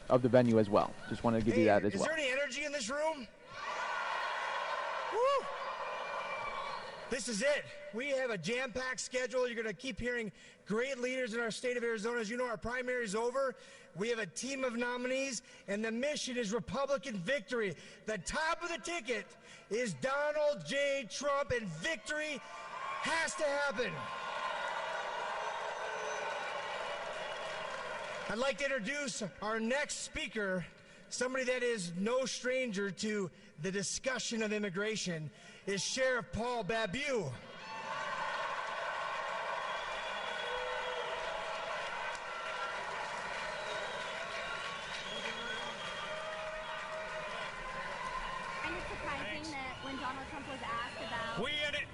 of the venue as well. Just wanted to give you that as well. Is there any energy in this room? Woo! This is it. We have a jam-packed schedule. You're going to keep hearing great leaders in our state of Arizona. As you know, our primary is over. We have a team of nominees, and the mission is Republican victory. The top of the ticket is Donald J. Trump, and victory has to happen. I'd like to introduce our next speaker, somebody that is no stranger to the discussion of immigration, is Sheriff Paul Babu.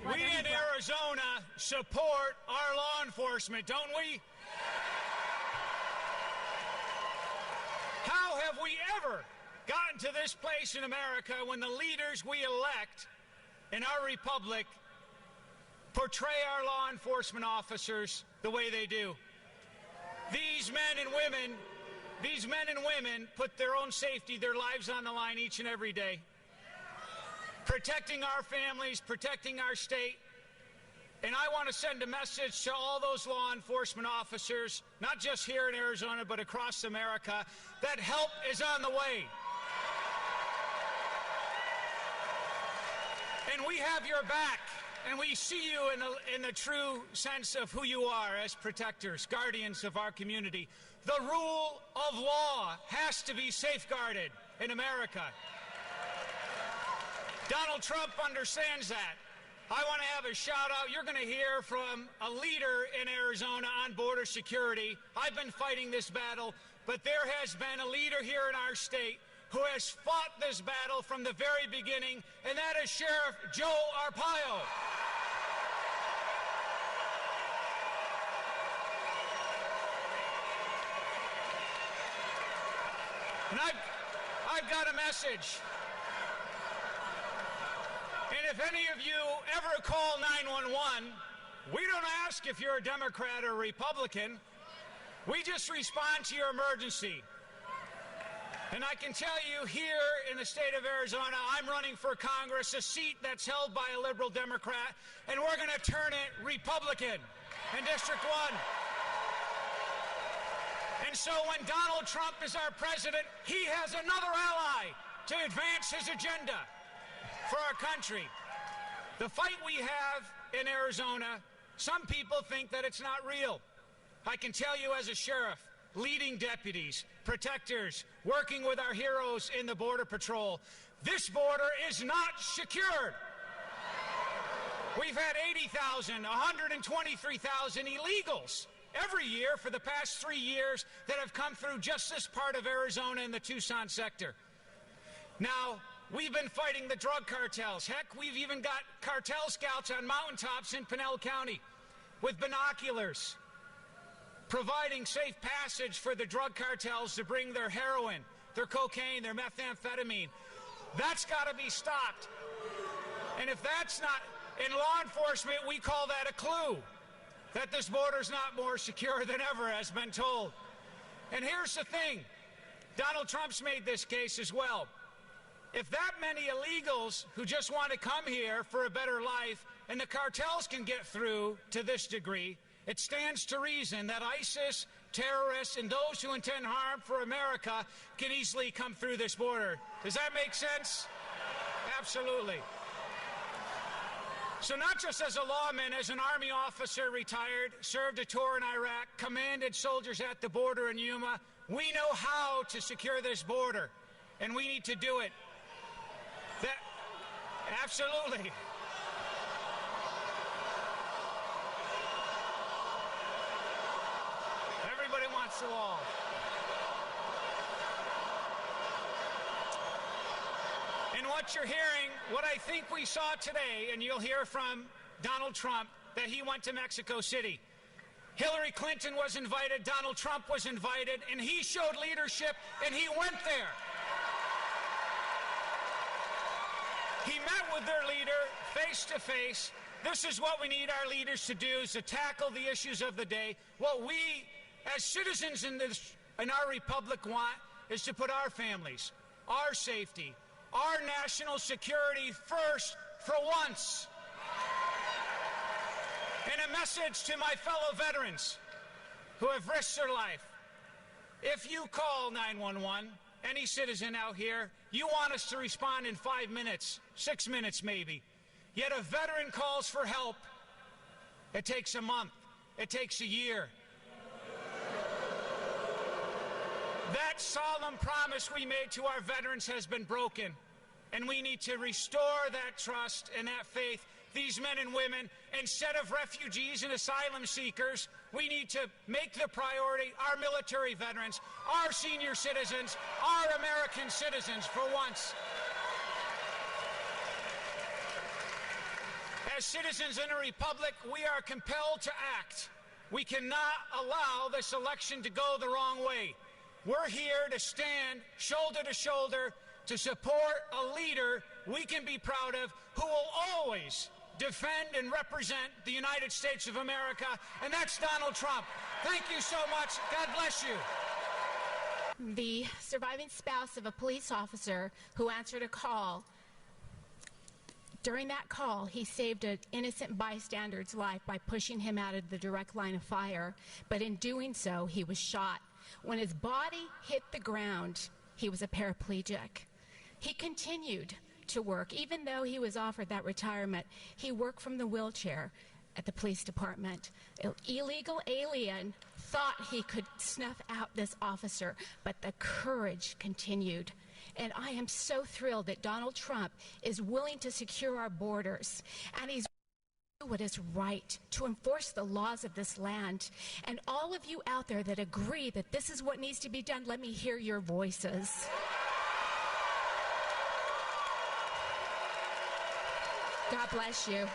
We in Arizona support our law enforcement, don't we? How have we ever gotten to this place in America when the leaders we elect in our republic portray our law enforcement officers the way they do? These men and women put their own safety, their lives on the line each and every day, protecting our families, protecting our state. And I want to send a message to all those law enforcement officers, not just here in Arizona, but across America, that help is on the way. And we have your back, and we see you in the true sense of who you are as protectors, guardians of our community. The rule of law has to be safeguarded in America. Donald Trump understands that. I want to have a shout out. You're going to hear from a leader in Arizona on border security. I've been fighting this battle, but there has been a leader here in our state who has fought this battle from the very beginning, and that is Sheriff Joe Arpaio. And I've got a message. And if any of you ever call 911, we don't ask if you're a Democrat or Republican. We just respond to your emergency. And I can tell you here in the state of Arizona, I'm running for Congress, a seat that's held by a liberal Democrat, and we're going to turn it Republican in District 1. And so when Donald Trump is our president, he has another ally to advance his agenda for our country. The fight we have in Arizona, some people think that it's not real. I can tell you as a sheriff, leading deputies, protectors, working with our heroes in the Border Patrol, this border is not secured. We've had 80,000, 123,000 illegals every year for the past 3 years that have come through just this part of Arizona in the Tucson sector. Now, we've been fighting the drug cartels. Heck, we've even got cartel scouts on mountaintops in Pinal County with binoculars, providing safe passage for the drug cartels to bring their heroin, their cocaine, their methamphetamine. That's got to be stopped. And if that's not, in law enforcement, we call that a clue that this border's not more secure than ever, has been told. And here's the thing. Donald Trump's made this case as well. If that many illegals who just want to come here for a better life and the cartels can get through to this degree, it stands to reason that ISIS, terrorists, and those who intend harm for America can easily come through this border. Does that make sense? Absolutely. So not just as a lawman, as an Army officer retired, served a tour in Iraq, commanded soldiers at the border in Yuma, we know how to secure this border, and we need to do it. Absolutely. Everybody wants the wall. And what you're hearing, what I think we saw today, and you'll hear from Donald Trump, that he went to Mexico City. Hillary Clinton was invited, Donald Trump was invited, and he showed leadership, and he went there. He met with their leader face to face. This is what we need our leaders to do, is to tackle the issues of the day. What we, as citizens in our republic, want is to put our families, our safety, our national security first for once. And a message to my fellow veterans who have risked their life. If you call 911, any citizen out here, you want us to respond in 5 minutes, 6 minutes maybe. Yet a veteran calls for help. It takes a month. It takes a year. That solemn promise we made to our veterans has been broken, and we need to restore that trust and that faith. These men and women, instead of refugees and asylum seekers, we need to make the priority our military veterans, our senior citizens, our American citizens for once. As citizens in a republic, we are compelled to act. We cannot allow this election to go the wrong way. We're here to stand shoulder to shoulder to support a leader we can be proud of, who will always defend and represent the United States of America, and that's Donald Trump. Thank you so much. God bless you. The surviving spouse of a police officer who answered a call. During that call, he saved an innocent bystander's life by pushing him out of the direct line of fire, but in doing so, he was shot. When his body hit the ground, he was a paraplegic. He continued to work. Even though he was offered that retirement, he worked from the wheelchair at the police department. An illegal alien thought he could snuff out this officer, but the courage continued. And I am so thrilled that Donald Trump is willing to secure our borders, and he's doing what is right to enforce the laws of this land. And all of you out there that agree that this is what needs to be done, let me hear your voices. God bless you.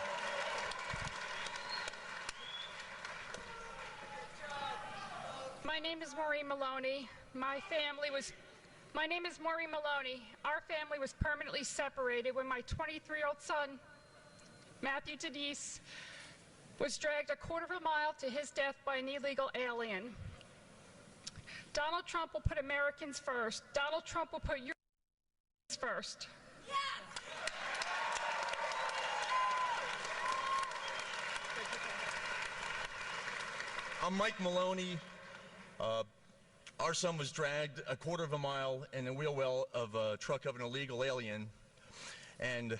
My name is Maureen Maloney. My name is Maureen Maloney. Our family was permanently separated when my 23-year-old son, Matthew Denise, was dragged a quarter of a mile to his death by an illegal alien. Donald Trump will put Americans first. Donald Trump will put your first. I'm Mike Maloney. Our son was dragged a quarter of a mile in the wheel well of a truck of an illegal alien, and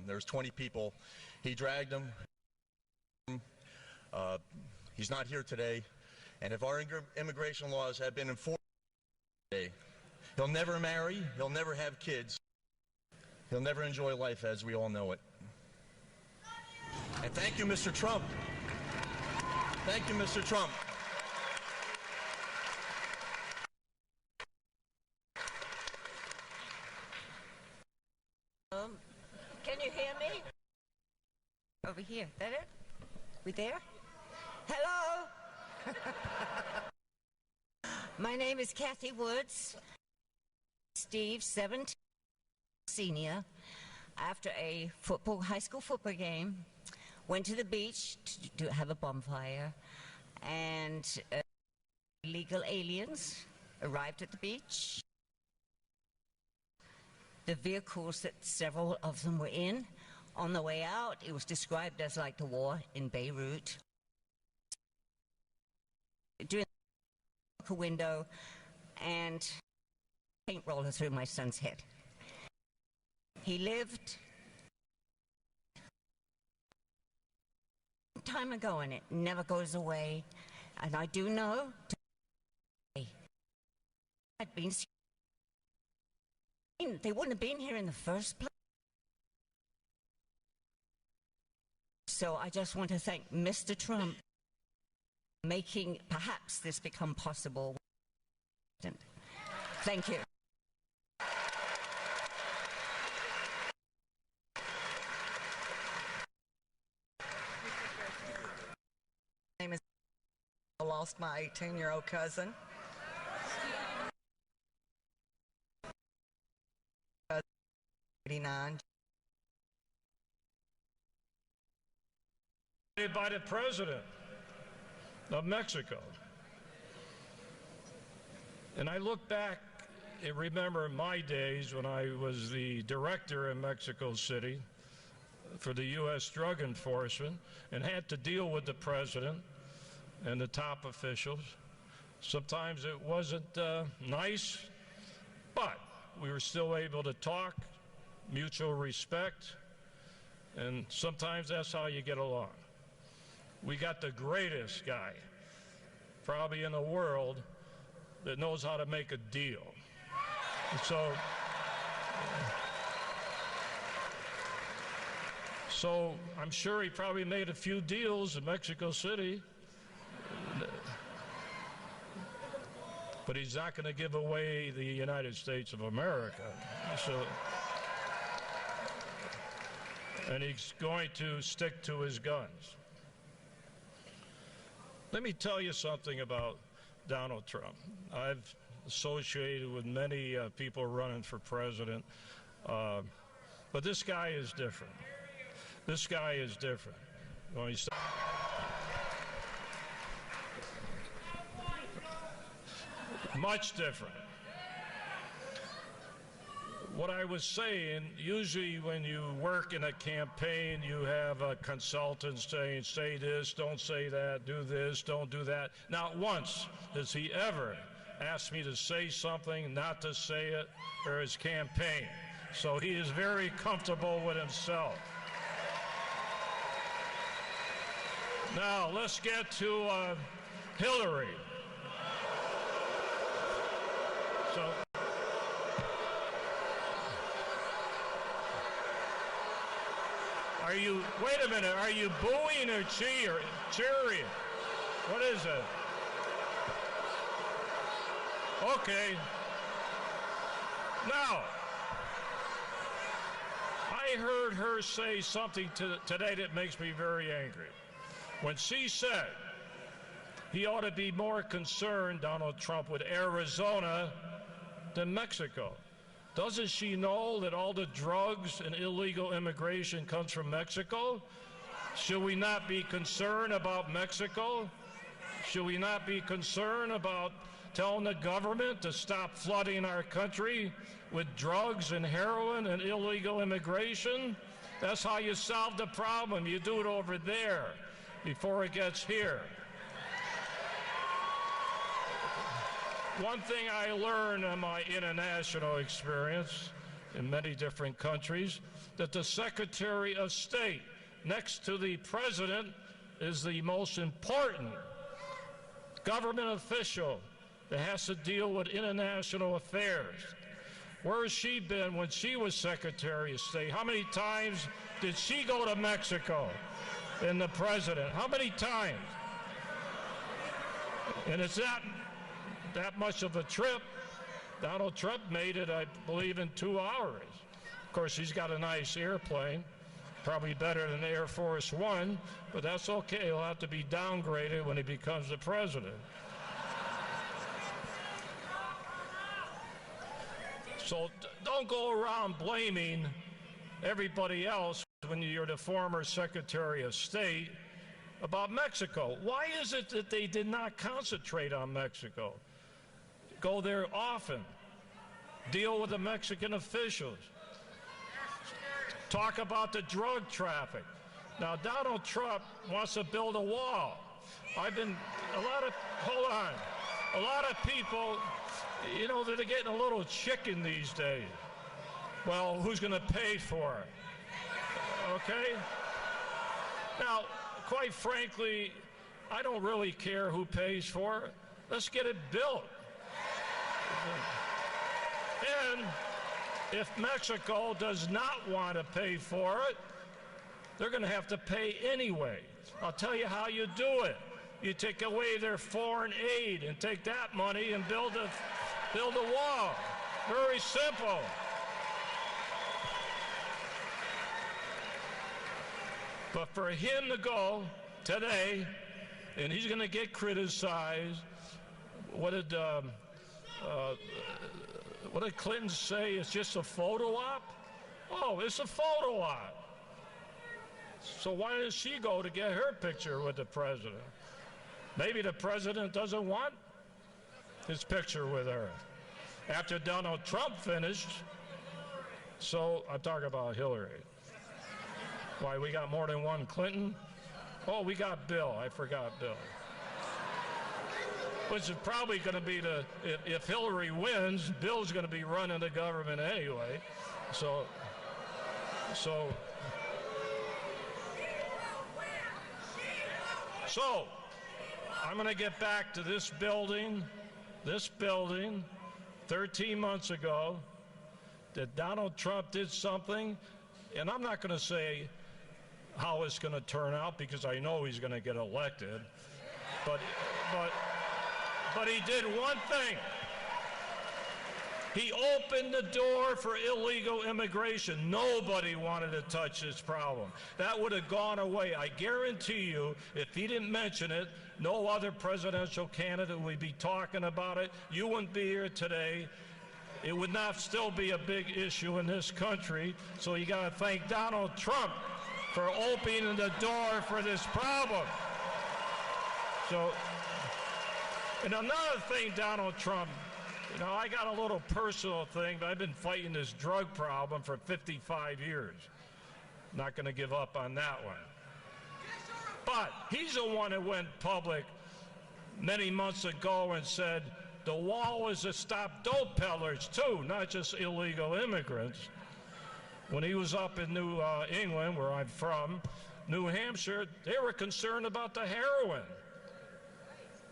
there's 20 people. He dragged him. He's not here today, and if our immigration laws had been enforced today, he'll never marry, he'll never have kids, he'll never enjoy life as we all know it. And thank you, Mr. Trump. Thank you, Mr. Trump. Can you hear me? Over here. That it? We there? Hello? My name is Kathy Woods. Steve, 17, senior. After a high school football game, went to the beach to have a bonfire, and illegal aliens arrived at the beach. The vehicles that several of them were in, on the way out, it was described as like the war in Beirut. During the window, and paint roller through my son's head. He lived time ago, and it never goes away. And I do know I'd been, they wouldn't have been here in the first place. So I just want to thank Mr. Trump for making perhaps this become possible. Thank you. I lost my 18-year-old cousin. 89. By the president of Mexico. And I look back and remember my days when I was the director in Mexico City for the U.S. Drug Enforcement and had to deal with the president and the top officials. Sometimes it wasn't nice, but we were still able to talk, mutual respect, and sometimes that's how you get along. We got the greatest guy, probably in the world, that knows how to make a deal. And so I'm sure he probably made a few deals in Mexico City, but he's not going to give away the United States of America. And he's going to stick to his guns. Let me tell you something about Donald Trump. I've associated with many people running for president, but this guy is different. This guy is different. Much different. What I was saying, usually when you work in a campaign, you have a consultant saying, say this, don't say that, do this, don't do that. Not once has he ever asked me to say something, not to say it, or his campaign. So he is very comfortable with himself. Now, let's get to Hillary. So, wait a minute, are you booing or cheering? What is it? Okay. Now, I heard her say something today that makes me very angry. When she said he ought to be more concerned, Donald Trump, with Arizona than Mexico. Doesn't she know that all the drugs and illegal immigration comes from Mexico? Should we not be concerned about Mexico? Should we not be concerned about telling the government to stop flooding our country with drugs and heroin and illegal immigration? That's how you solve the problem. You do it over there before it gets here. One thing I learned in my international experience in many different countries, that the Secretary of State next to the President is the most important government official that has to deal with international affairs. Where has she been when she was Secretary of State? How many times did she go to Mexico and the President? How many times? And it's that much of a trip. Donald Trump made it, I believe, in 2 hours. Of course, he's got a nice airplane, probably better than Air Force One, but that's okay. He'll have to be downgraded when he becomes the president. So don't go around blaming everybody else when you're the former Secretary of State about Mexico. Why is it that they did not concentrate on Mexico? Go there often, deal with the Mexican officials, talk about the drug traffic. Now, Donald Trump wants to build a wall. A lot of people, you know, they're getting a little chicken these days. Well, who's going to pay for it? Okay? Now, quite frankly, I don't really care who pays for it. Let's get it built. And if Mexico does not want to pay for it, they're going to have to pay anyway. I'll tell you how you do it. You take away their foreign aid and take that money and build a wall. Very simple. But for him to go today, and he's going to get criticized, what did Clinton say? It's just a photo op? Oh, it's a photo op. So why does she go to get her picture with the president? Maybe the president doesn't want his picture with her. After Donald Trump finished, so I'm talking about Hillary. Why, we got more than one Clinton? Oh, we got Bill. I forgot Bill. Which is probably going to be if Hillary wins, Bill's going to be running the government anyway. So I'm going to get back to this building 13 months ago, that Donald Trump did something, and I'm not going to say how it's going to turn out because I know he's going to get elected, but he did one thing. He opened the door for illegal immigration. Nobody wanted to touch this problem. That would have gone away. I guarantee you, if he didn't mention it, no other presidential candidate would be talking about it. You wouldn't be here today. It would not still be a big issue in this country. So you got to thank Donald Trump for opening the door for this problem. So, and another thing, Donald Trump, you know, I got a little personal thing, but I've been fighting this drug problem for 55 years. Not going to give up on that one. But he's the one that went public many months ago and said the wall is to stop dope peddlers too, not just illegal immigrants. When he was up in New England, where I'm from, New Hampshire, they were concerned about the heroin.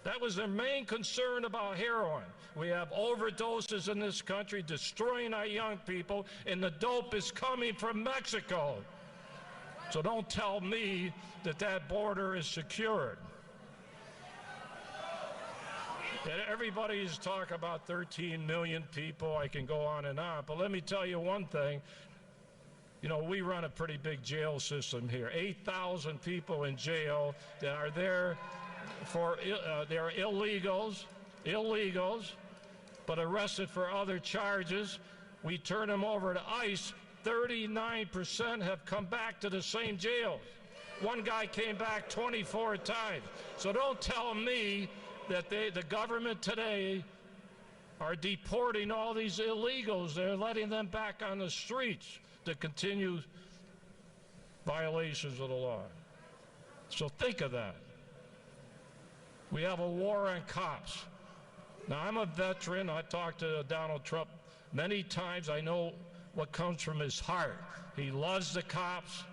That was their main concern about heroin. We have overdoses in this country, destroying our young people, and the dope is coming from Mexico. So don't tell me that that border is secured. Everybody's talking about 13 million people. I can go on, but let me tell you one thing. You know, we run a pretty big jail system here. 8,000 people in jail that are there for they're illegals, but arrested for other charges. We turn them over to ICE. 39% have come back to the same jails. One guy came back 24 times. So don't tell me that the government today are deporting all these illegals. They're letting them back on the streets to continue violations of the law. So think of that. We have a war on cops. Now, I'm a veteran. I talked to Donald Trump many times. I know what comes from his heart. He loves the cops.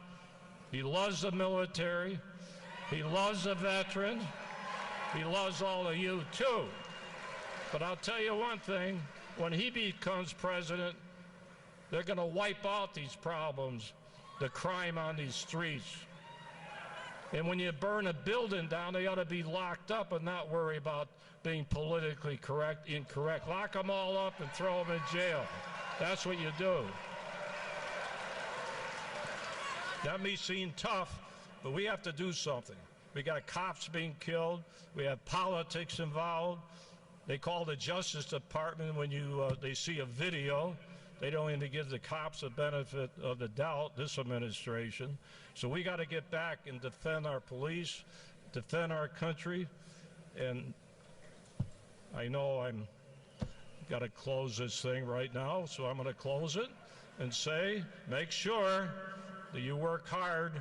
He loves the military. He loves the veterans. He loves all of you, too. But I'll tell you one thing. When he becomes president, they're going to wipe out these problems, the crime on these streets. And when you burn a building down, they ought to be locked up and not worry about being politically incorrect. Lock them all up and throw them in jail. That's what you do. That may seem tough, but we have to do something. We got cops being killed. We have politics involved. They call the Justice Department when they see a video. They don't even give the cops the benefit of the doubt, this administration. So we got to get back and defend our police, defend our country. And I know I'm got to close this thing right now, so I'm going to close it and say, make sure that you work hard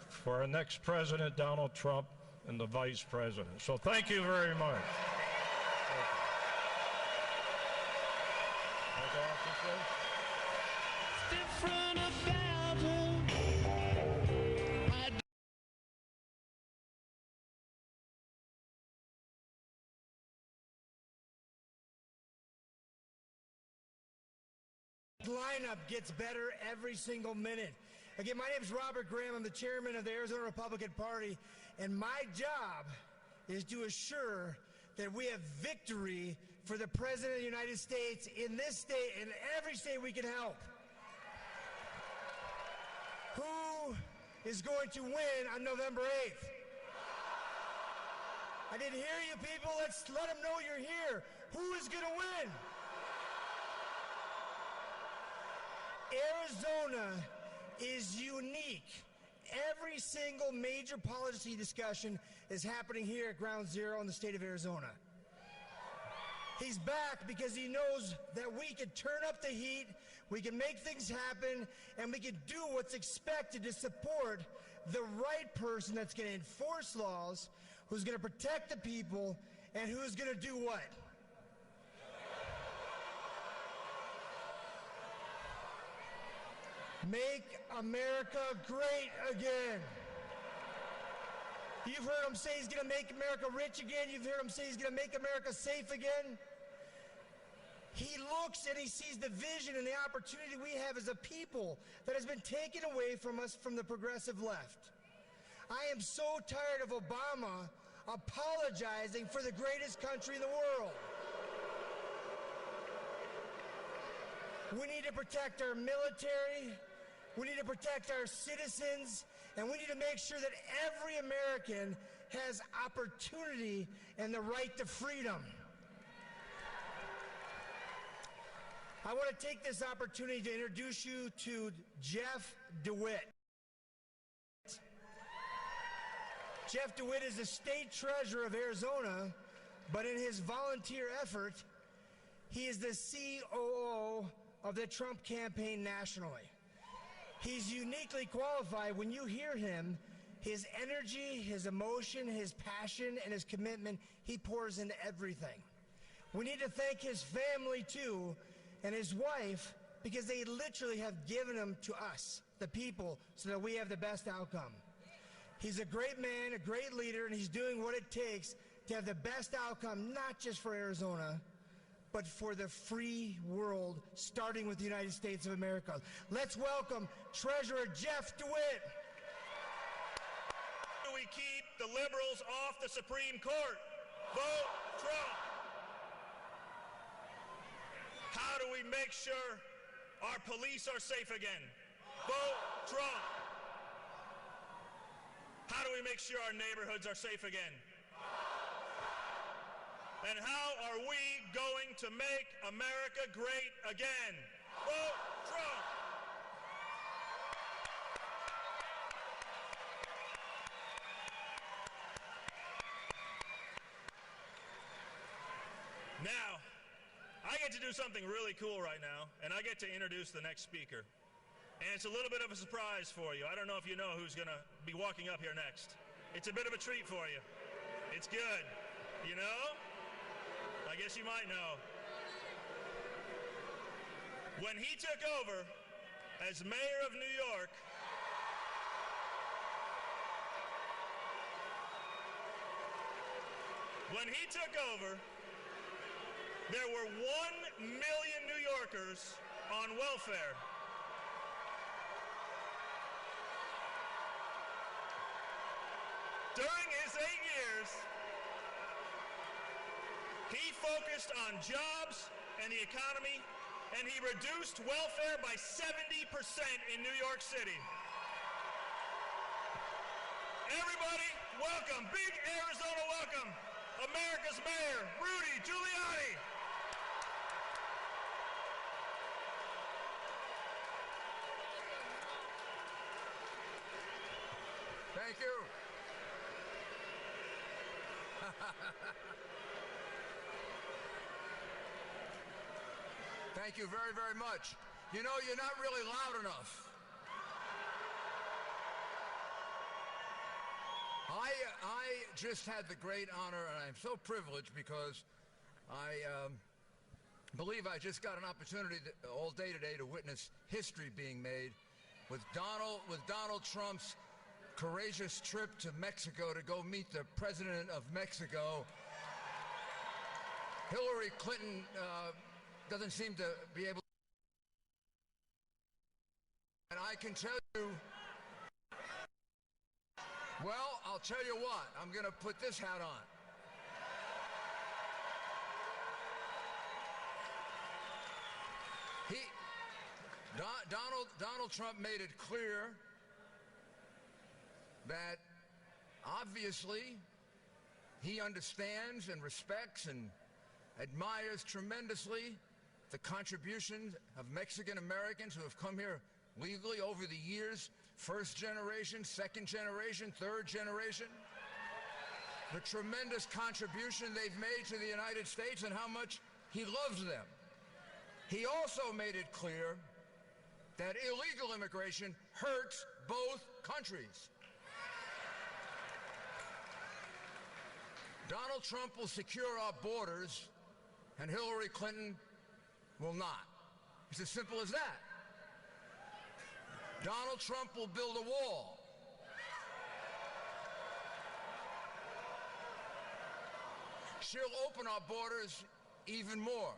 for our next president, Donald Trump, and the vice president. So thank you very much. Lineup gets better every single minute. Again, my name is Robert Graham. I'm the chairman of the Arizona Republican Party, and my job is to assure that we have victory for the President of the United States in this state and every state we can help. Who is going to win on November 8th? I didn't hear you, people. Let's let them know you're here. Who is going to win? Arizona is unique. Every single major policy discussion is happening here at Ground Zero in the state of Arizona. He's back because he knows that we can turn up the heat, we can make things happen, and we can do what's expected to support the right person that's going to enforce laws, who's going to protect the people, and who's going to do what? Make America great again. You've heard him say he's going to make America rich again. You've heard him say he's going to make America safe again. He looks and he sees the vision and the opportunity we have as a people that has been taken away from us from the progressive left. I am so tired of Obama apologizing for the greatest country in the world. We need to protect our military. We need to protect our citizens, and we need to make sure that every American has opportunity and the right to freedom. I want to take this opportunity to introduce you to Jeff DeWitt. Jeff DeWitt is the state treasurer of Arizona, but in his volunteer effort, he is the COO of the Trump campaign nationally. He's uniquely qualified. When you hear him, his energy, his emotion, his passion, and his commitment, he pours into everything. We need to thank his family, too, and his wife, because they literally have given him to us, the people, so that we have the best outcome. He's a great man, a great leader, and he's doing what it takes to have the best outcome, not just for Arizona, but for the free world, starting with the United States of America. Let's welcome Treasurer Jeff DeWitt. How do we keep the liberals off the Supreme Court? Vote Trump. How do we make sure our police are safe again? Vote Trump. How do we make sure our neighborhoods are safe again? And how are we going to make America great again? Vote Trump! Now, I get to do something really cool right now, and I get to introduce the next speaker. And it's a little bit of a surprise for you. I don't know if you know who's going to be walking up here next. It's a bit of a treat for you. It's good. You know? I guess you might know. When he took over as mayor of New York, there were 1 million New Yorkers on welfare. During his 8 years, he focused on jobs and the economy, and he reduced welfare by 70% in New York City. Everybody, welcome, big Arizona welcome, America's Mayor, Rudy Giuliani. Thank you. Thank you very, very much. You know, you're not really loud enough. I just had the great honor, and I'm so privileged because I believe I just got an opportunity all day today to witness history being made with Donald Trump's courageous trip to Mexico to go meet the president of Mexico. Hillary Clinton doesn't seem to be able. And I can tell you, well, I'll tell you what, I'm going to put this hat on. Donald Trump made it clear that obviously he understands and respects and admires tremendously the contributions of Mexican Americans who have come here legally over the years, first generation, second generation, third generation, the tremendous contribution they've made to the United States and how much he loves them. He also made it clear that illegal immigration hurts both countries. Donald Trump will secure our borders, and Hillary Clinton will not. It's as simple as that. Donald Trump will build a wall. She'll open our borders even more.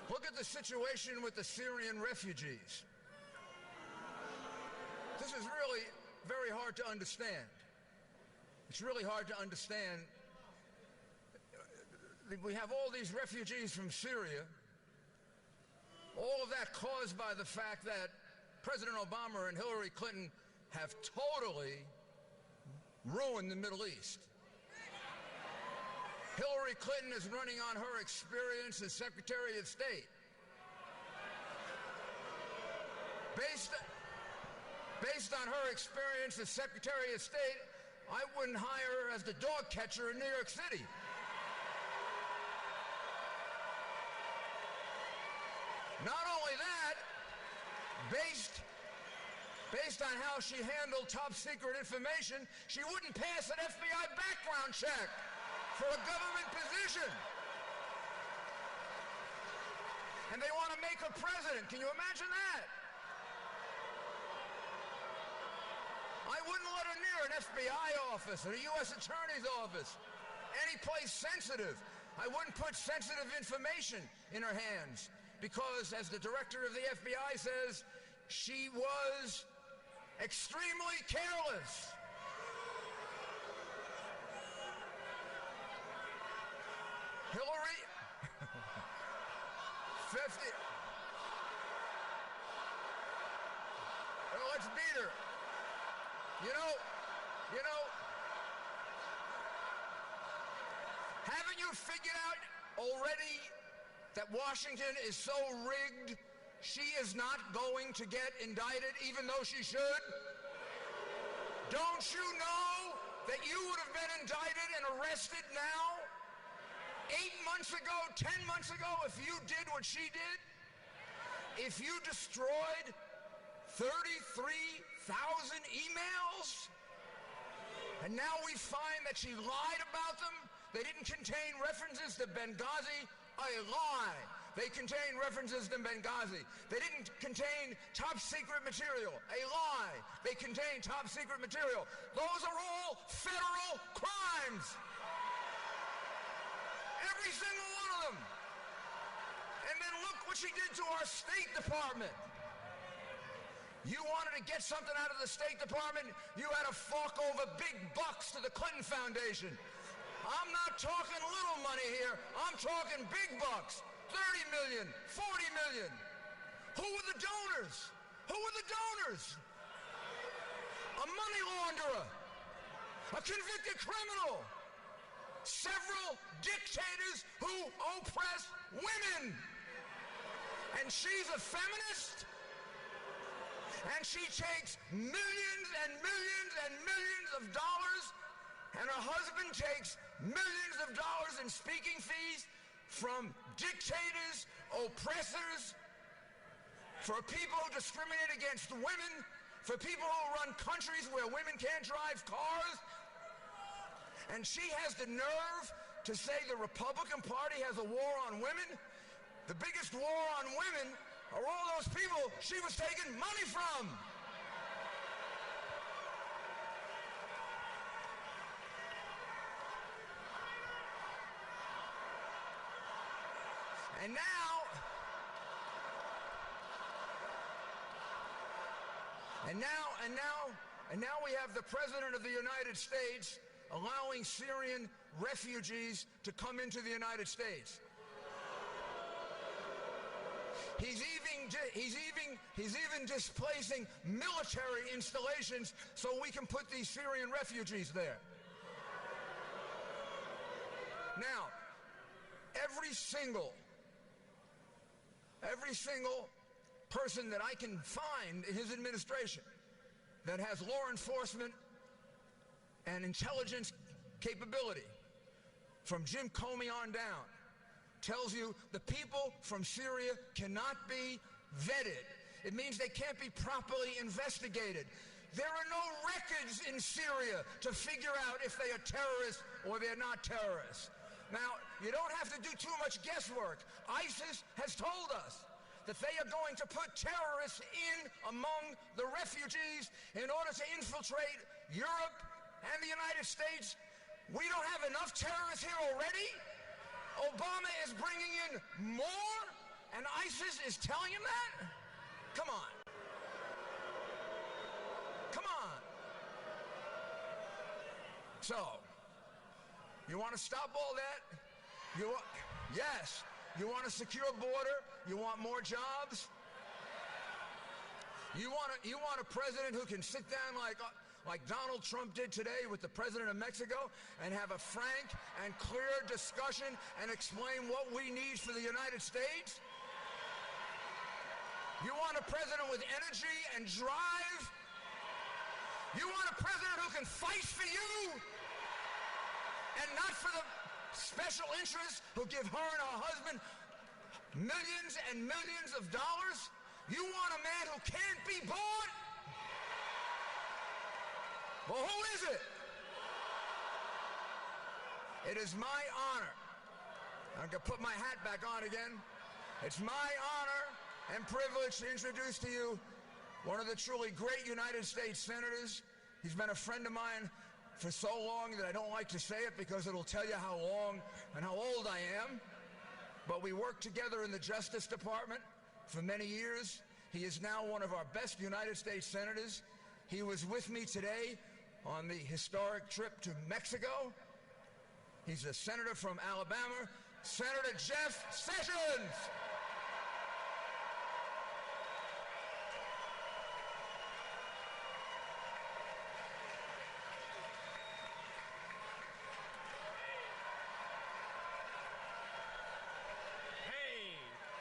Look at the situation with the Syrian refugees. This is really very hard to understand. It's really hard to understand. We have all these refugees from Syria, all of that caused by the fact that President Obama and Hillary Clinton have totally ruined the Middle East. Hillary Clinton is running on her experience as Secretary of State. Based on her experience as Secretary of State, I wouldn't hire her as the dog catcher in New York City. Not only that, based on how she handled top secret information, she wouldn't pass an FBI background check for a government position. And they want to make her president. Can you imagine that? I wouldn't let her near an FBI office or a U.S. Attorney's office, any place sensitive. I wouldn't put sensitive information in her hands because, as the director of the FBI says, she was extremely careless. Hillary, 50. Well, let's beat her. You know, haven't you figured out already that Washington is so rigged she is not going to get indicted even though she should? Don't you know that you would have been indicted and arrested now 8 months ago, 10 months ago if you did what she did? If you destroyed 33,000 emails, and now we find that she lied about them. They didn't contain references to Benghazi. A lie. They contain references to Benghazi. They didn't contain top secret material. A lie. They contain top secret material. Those are all federal crimes. Every single one of them. And then look what she did to our State Department. You wanted to get something out of the State Department, you had to fork over big bucks to the Clinton Foundation. I'm not talking little money here. I'm talking big bucks. 30 million, 40 million. Who were the donors? Who were the donors? A money launderer, a convicted criminal, several dictators who oppress women. And she's a feminist? And she takes millions and millions and millions of dollars, and her husband takes millions of dollars in speaking fees from dictators, oppressors, for people who discriminate against women, for people who run countries where women can't drive cars. And she has the nerve to say the Republican Party has a war on women. The biggest war on women are all those people she was taking money from. And now we have the President of the United States allowing Syrian refugees to come into the United States. He's even displacing military installations so we can put these Syrian refugees there. Now, every single person that I can find in his administration that has law enforcement and intelligence capability from Jim Comey on down, tells you the people from Syria cannot be vetted. It means they can't be properly investigated. There are no records in Syria to figure out if they are terrorists or they're not terrorists. Now, you don't have to do too much guesswork. ISIS has told us that they are going to put terrorists in among the refugees in order to infiltrate Europe and the United States. We don't have enough terrorists here already? Obama is bringing in more, and ISIS is telling him that? Come on. Come on. So, you want to stop all that? Yes. You want a secure border? You want more jobs? You want a president who can sit down like Donald Trump did today with the president of Mexico and have a frank and clear discussion and explain what we need for the United States? You want a president with energy and drive? You want a president who can fight for you and not for the special interests who give her and her husband millions and millions of dollars? You want a man who can't be bought? Well, who is it? It is my honor. I'm going to put my hat back on again. It's my honor and privilege to introduce to you one of the truly great United States senators. He's been a friend of mine for so long that I don't like to say it because it'll tell you how long and how old I am. But we worked together in the Justice Department for many years. He is now one of our best United States senators. He was with me today on the historic trip to Mexico. He's a senator from Alabama, Senator Jeff Sessions.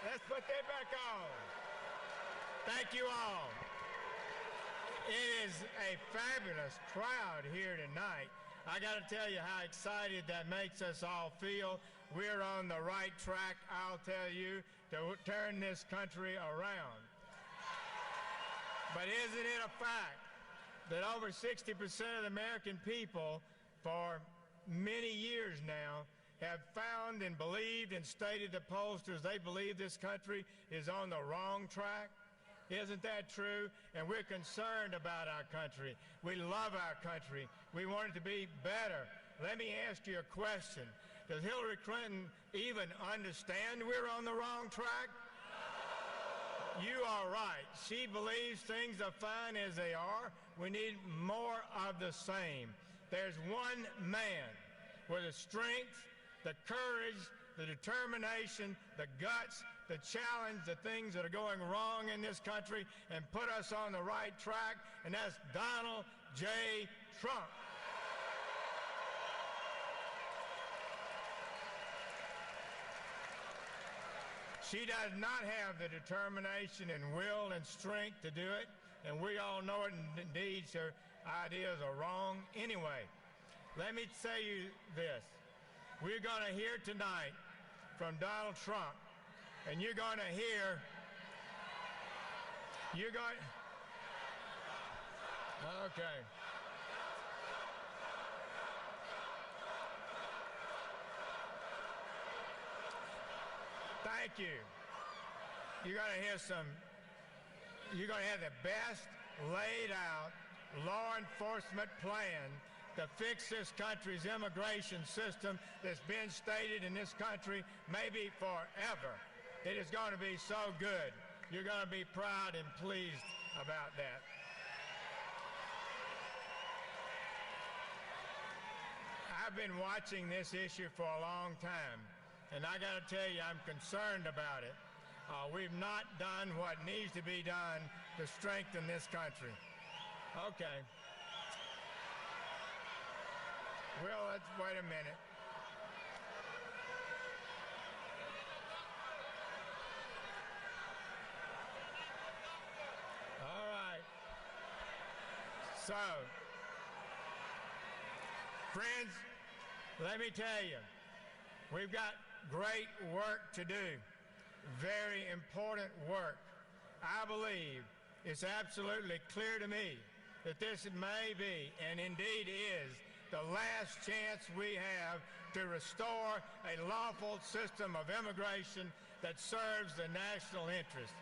Let's put that back on. Thank you all. It is a fabulous crowd here tonight. I got to tell you how excited that makes us all feel. We're on the right track, I'll tell you, to turn this country around. But isn't it a fact that over 60% of the American people for many years now have found and believed and stated to pollsters they believe this country is on the wrong track? Isn't that true? And we're concerned about our country. We love our country. We want it to be better. Let me ask you a question. Does Hillary Clinton even understand we're on the wrong track? You are right. She believes things are fine as they are. We need more of the same. There's one man with the strength, the courage, the determination, the guts, to challenge the things that are going wrong in this country and put us on the right track, and that's Donald J. Trump. She does not have the determination and will and strength to do it, and we all know it, and indeed her ideas are wrong anyway. Let me say you this. We're going to hear tonight from Donald Trump, and you're going to hear, okay. Thank you. You're going to hear you're going to have the best laid out law enforcement plan to fix this country's immigration system that's been stated in this country maybe forever. It is going to be so good. You're going to be proud and pleased about that. I've been watching this issue for a long time, and I got to tell you, I'm concerned about it. We've not done what needs to be done to strengthen this country. Okay. Well, let's wait a minute. All right. So, friends, let me tell you, We've got great work to do, very important work. I believe it's absolutely clear to me that this may be, and indeed is, the last chance we have to restore a lawful system of immigration that serves the national interest.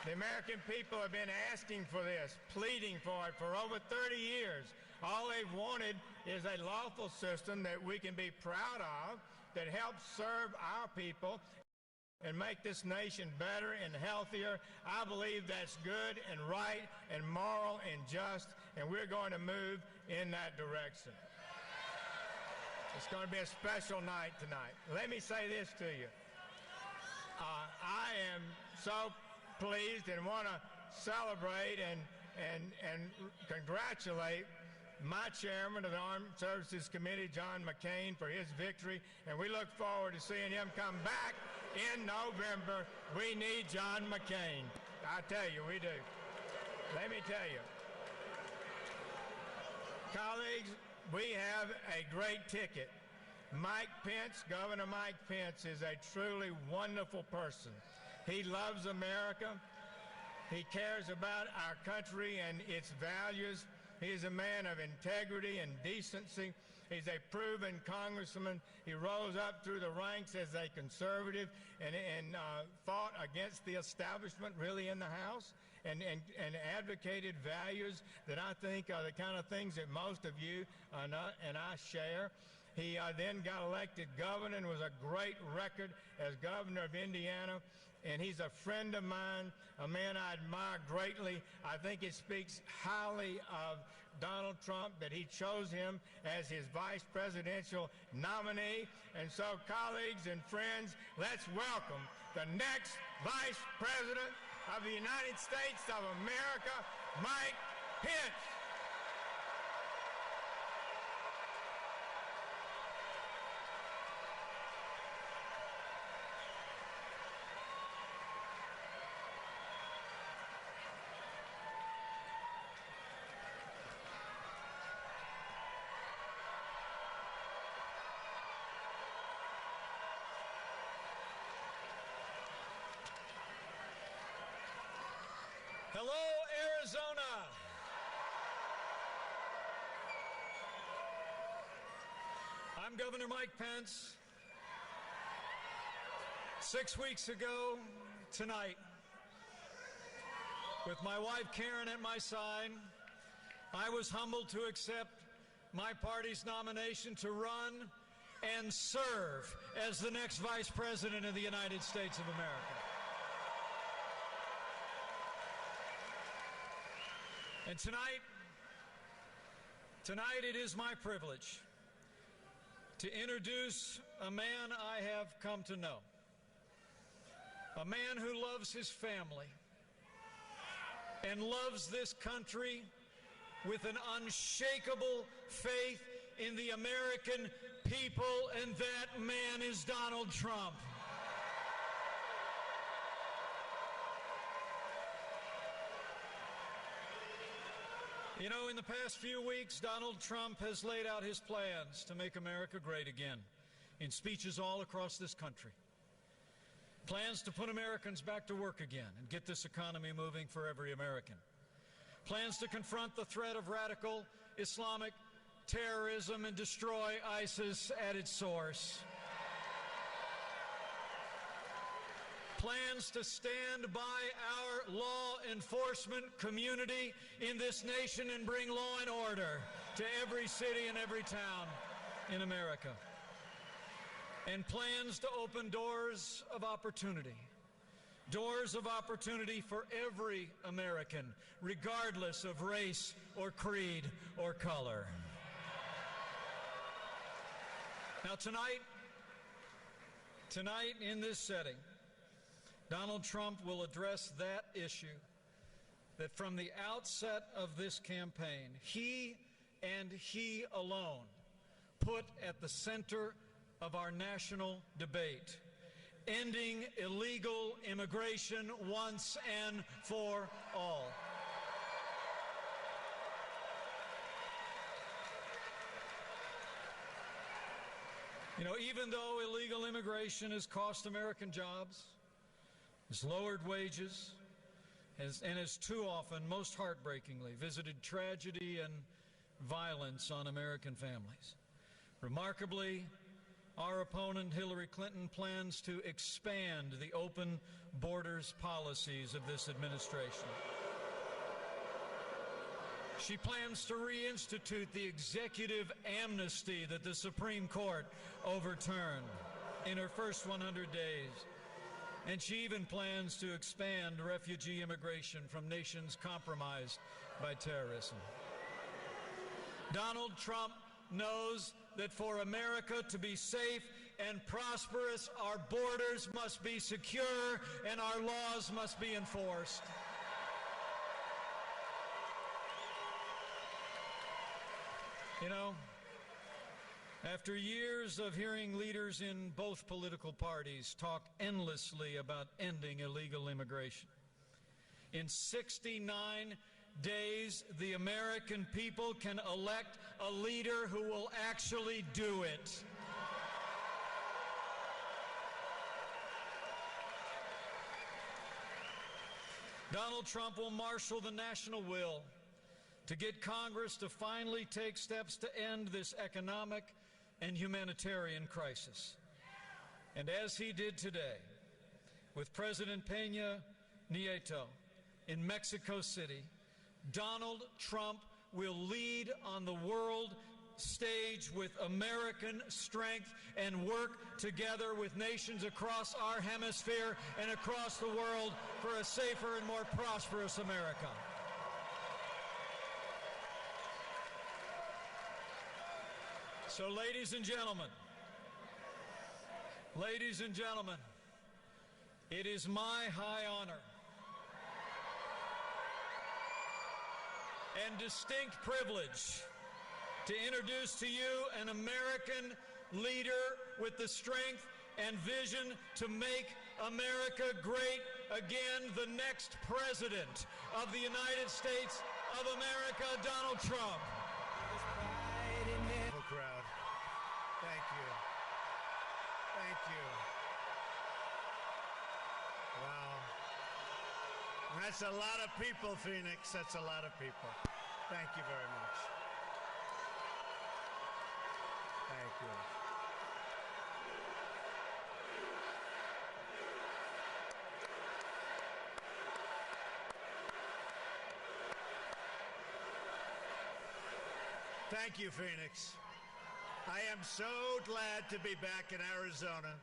The American people have been asking for this, pleading for it for over 30 years. All they've wanted is a lawful system that we can be proud of, that helps serve our people and make this nation better and healthier. I believe that's good and right and moral and just, and we're going to move in that direction. It's going to be a special night tonight. Let me say this to you. I am so pleased and want to celebrate and congratulate my chairman of the Armed Services Committee, John McCain, for his victory, and we look forward to seeing him come back in November. We need John McCain. I tell you, we do. Let me tell you, colleagues, we have a great ticket. Mike Pence, Governor Mike Pence, is a truly wonderful person. He loves America. He cares about our country and its values. He is a man of integrity and decency. He's a proven congressman. He rose up through the ranks as a conservative and fought against the establishment really in the House and advocated values that I think are the kind of things that most of you and I share. He then got elected governor and was a great record as governor of Indiana. And he's a friend of mine, a man I admire greatly. I think it speaks highly of Donald Trump that he chose him as his vice presidential nominee. And so, colleagues and friends, let's welcome the next vice president of the United States of America, Mike Pence. Hello, Arizona. I'm Governor Mike Pence. 6 weeks ago tonight, with my wife Karen at my side, I was humbled to accept my party's nomination to run and serve as the next Vice President of the United States of America. And tonight it is my privilege to introduce a man I have come to know, a man who loves his family and loves this country with an unshakable faith in the American people, and that man is Donald Trump. You know, in the past few weeks, Donald Trump has laid out his plans to make America great again in speeches all across this country. Plans to put Americans back to work again and get this economy moving for every American. Plans to confront the threat of radical Islamic terrorism and destroy ISIS at its source. Plans to stand by our law enforcement community in this nation and bring law and order to every city and every town in America. And plans to open doors of opportunity for every American, regardless of race or creed or color. Now tonight in this setting, Donald Trump will address that issue that from the outset of this campaign, he and he alone put at the center of our national debate: ending illegal immigration once and for all. You know, even though illegal immigration has cost American jobs, has lowered wages, and has too often, most heartbreakingly, visited tragedy and violence on American families. Remarkably, our opponent, Hillary Clinton, plans to expand the open borders policies of this administration. She plans to reinstitute the executive amnesty that the Supreme Court overturned in her first 100 days. And she even plans to expand refugee immigration from nations compromised by terrorism. Donald Trump knows that for America to be safe and prosperous, our borders must be secure and our laws must be enforced. You know, after years of hearing leaders in both political parties talk endlessly about ending illegal immigration, in 69 days, the American people can elect a leader who will actually do it. Donald Trump will marshal the national will to get Congress to finally take steps to end this economic and humanitarian crisis. And as he did today with President Peña Nieto in Mexico City, Donald Trump will lead on the world stage with American strength and work together with nations across our hemisphere and across the world for a safer and more prosperous America. So, ladies and gentlemen, it is my high honor and distinct privilege to introduce to you an American leader with the strength and vision to make America great again, the next president of the United States of America, Donald Trump. Crowd. Thank you. Thank you. Wow. That's a lot of people, Phoenix. That's a lot of people. Thank you very much. Thank you. Thank you, Phoenix. I am so glad to be back in Arizona.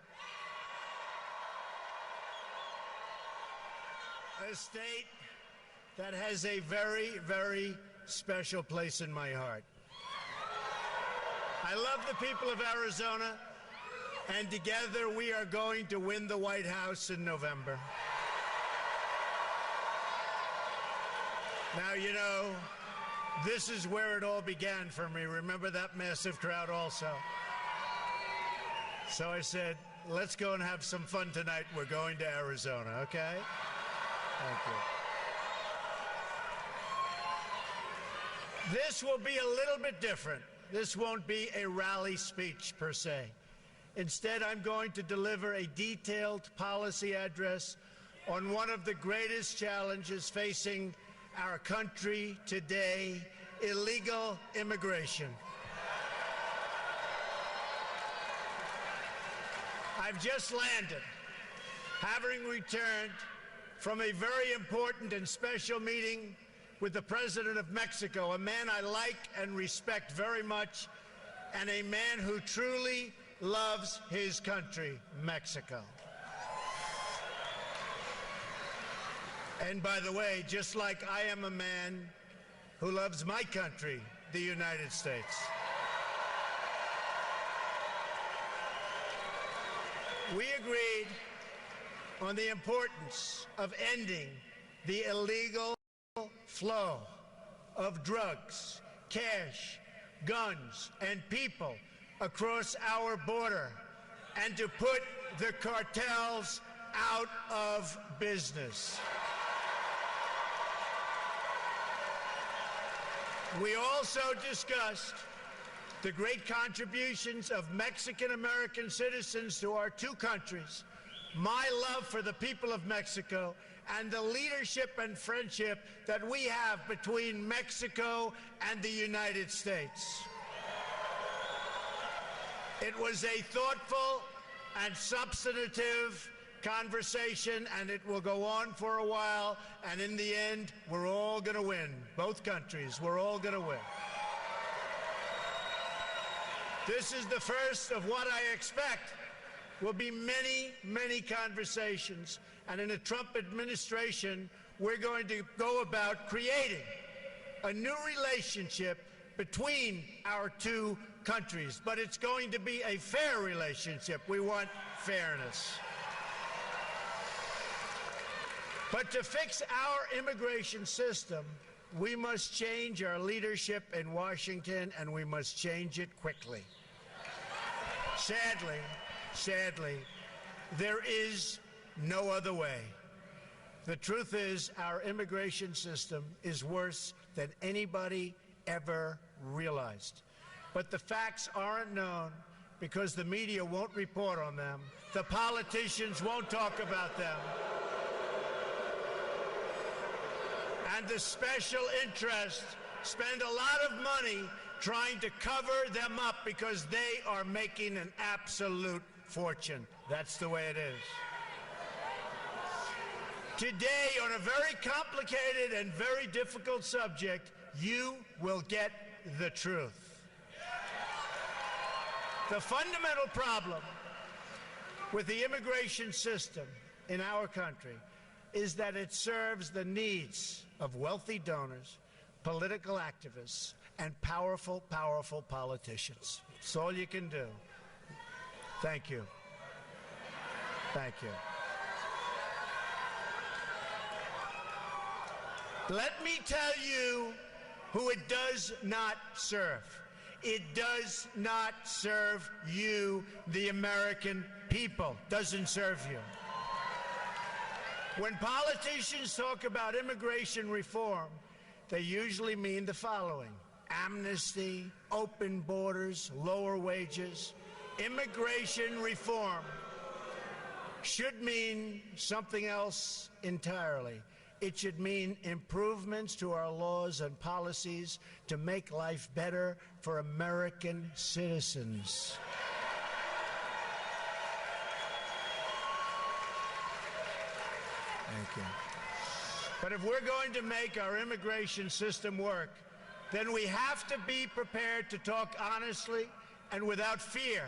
A state that has a very, very special place in my heart. I love the people of Arizona, and together we are going to win the White House in November. Now, you know, this is where it all began for me. Remember that massive crowd also? So I said, let's go and have some fun tonight. We're going to Arizona, okay? Thank you. This will be a little bit different. This won't be a rally speech per se. Instead, I'm going to deliver a detailed policy address on one of the greatest challenges facing our country today: illegal immigration. I've just landed, having returned from a very important and special meeting with the President of Mexico, a man I like and respect very much, and a man who truly loves his country, Mexico. And by the way, just like I am a man who loves my country, the United States. We agreed on the importance of ending the illegal flow of drugs, cash, guns, and people across our border, and to put the cartels out of business. We also discussed the great contributions of Mexican-American citizens to our two countries, my love for the people of Mexico, and the leadership and friendship that we have between Mexico and the United States. It was a thoughtful and substantive conversation, and it will go on for a while, and in the end, we're all going to win. Both countries, we're all going to win. This is the first of what I expect will be many, many conversations, and in a Trump administration, we're going to go about creating a new relationship between our two countries, but it's going to be a fair relationship. We want fairness. But to fix our immigration system, we must change our leadership in Washington, and we must change it quickly. Sadly, there is no other way. The truth is, our immigration system is worse than anybody ever realized. But the facts aren't known because the media won't report on them. The politicians won't talk about them. And the special interests spend a lot of money trying to cover them up because they are making an absolute fortune. That's the way it is. Today, on a very complicated and very difficult subject, you will get the truth. The fundamental problem with the immigration system in our country is that it serves the needs of wealthy donors, political activists, and powerful politicians. That's all you can do. Thank you. Thank you. Let me tell you who it does not serve. It does not serve you, the American people. Doesn't serve you. When politicians talk about immigration reform, they usually mean the following: amnesty, open borders, lower wages. Immigration reform should mean something else entirely. It should mean improvements to our laws and policies to make life better for American citizens. Thank you. But if we're going to make our immigration system work, then we have to be prepared to talk honestly and without fear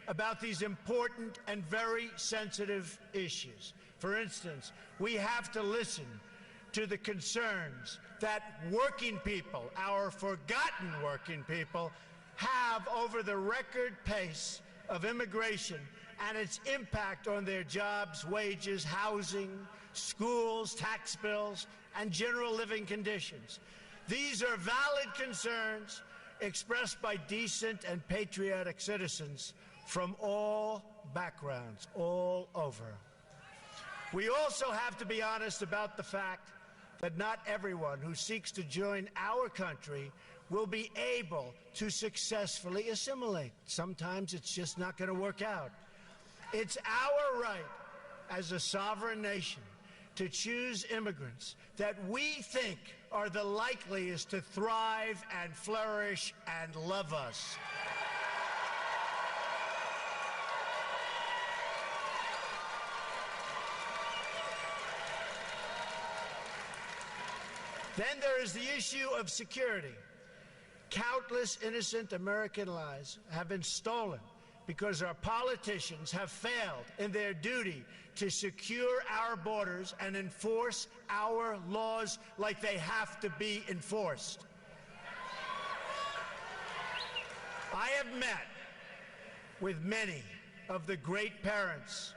about these important and very sensitive issues. For instance, we have to listen to the concerns that working people, our forgotten working people, have over the record pace of immigration and its impact on their jobs, wages, housing, schools, tax bills, and general living conditions. These are valid concerns expressed by decent and patriotic citizens from all backgrounds, all over. We also have to be honest about the fact that not everyone who seeks to join our country will be able to successfully assimilate. Sometimes it's just not going to work out. It's our right as a sovereign nation to choose immigrants that we think are the likeliest to thrive and flourish and love us. Then there is the issue of security. Countless innocent American lives have been stolen because our politicians have failed in their duty to secure our borders and enforce our laws like they have to be enforced. I have met with many of the great parents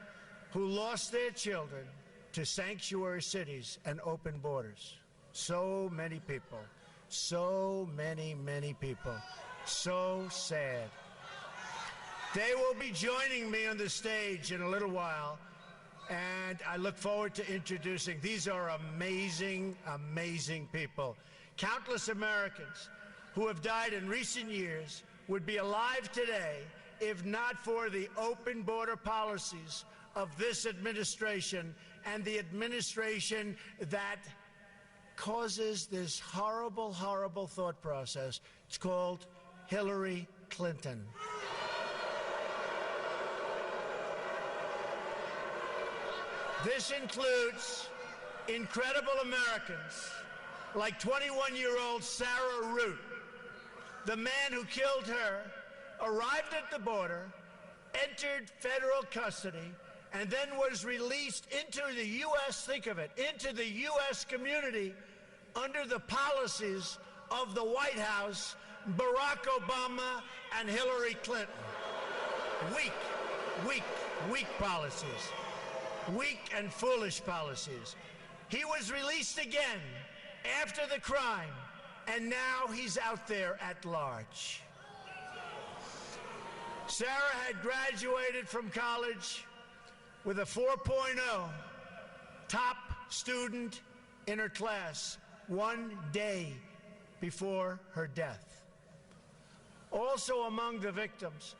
who lost their children to sanctuary cities and open borders. So many people, so many people, so sad. They will be joining me on the stage in a little while, and I look forward to introducing. These are amazing, amazing people. Countless Americans who have died in recent years would be alive today if not for the open border policies of this administration and the administration that causes this horrible, horrible thought process. It's called Hillary Clinton. This includes incredible Americans like 21-year-old Sarah Root. The man who killed her arrived at the border, entered federal custody, and then was released into the U.S., think of it, into the U.S. community under the policies of the White House, Barack Obama and Hillary Clinton. Weak policies. Weak and foolish policies. He was released again after the crime, and now he's out there at large. Sarah had graduated from college with a 4.0, top student in her class, one day before her death. Also among the victims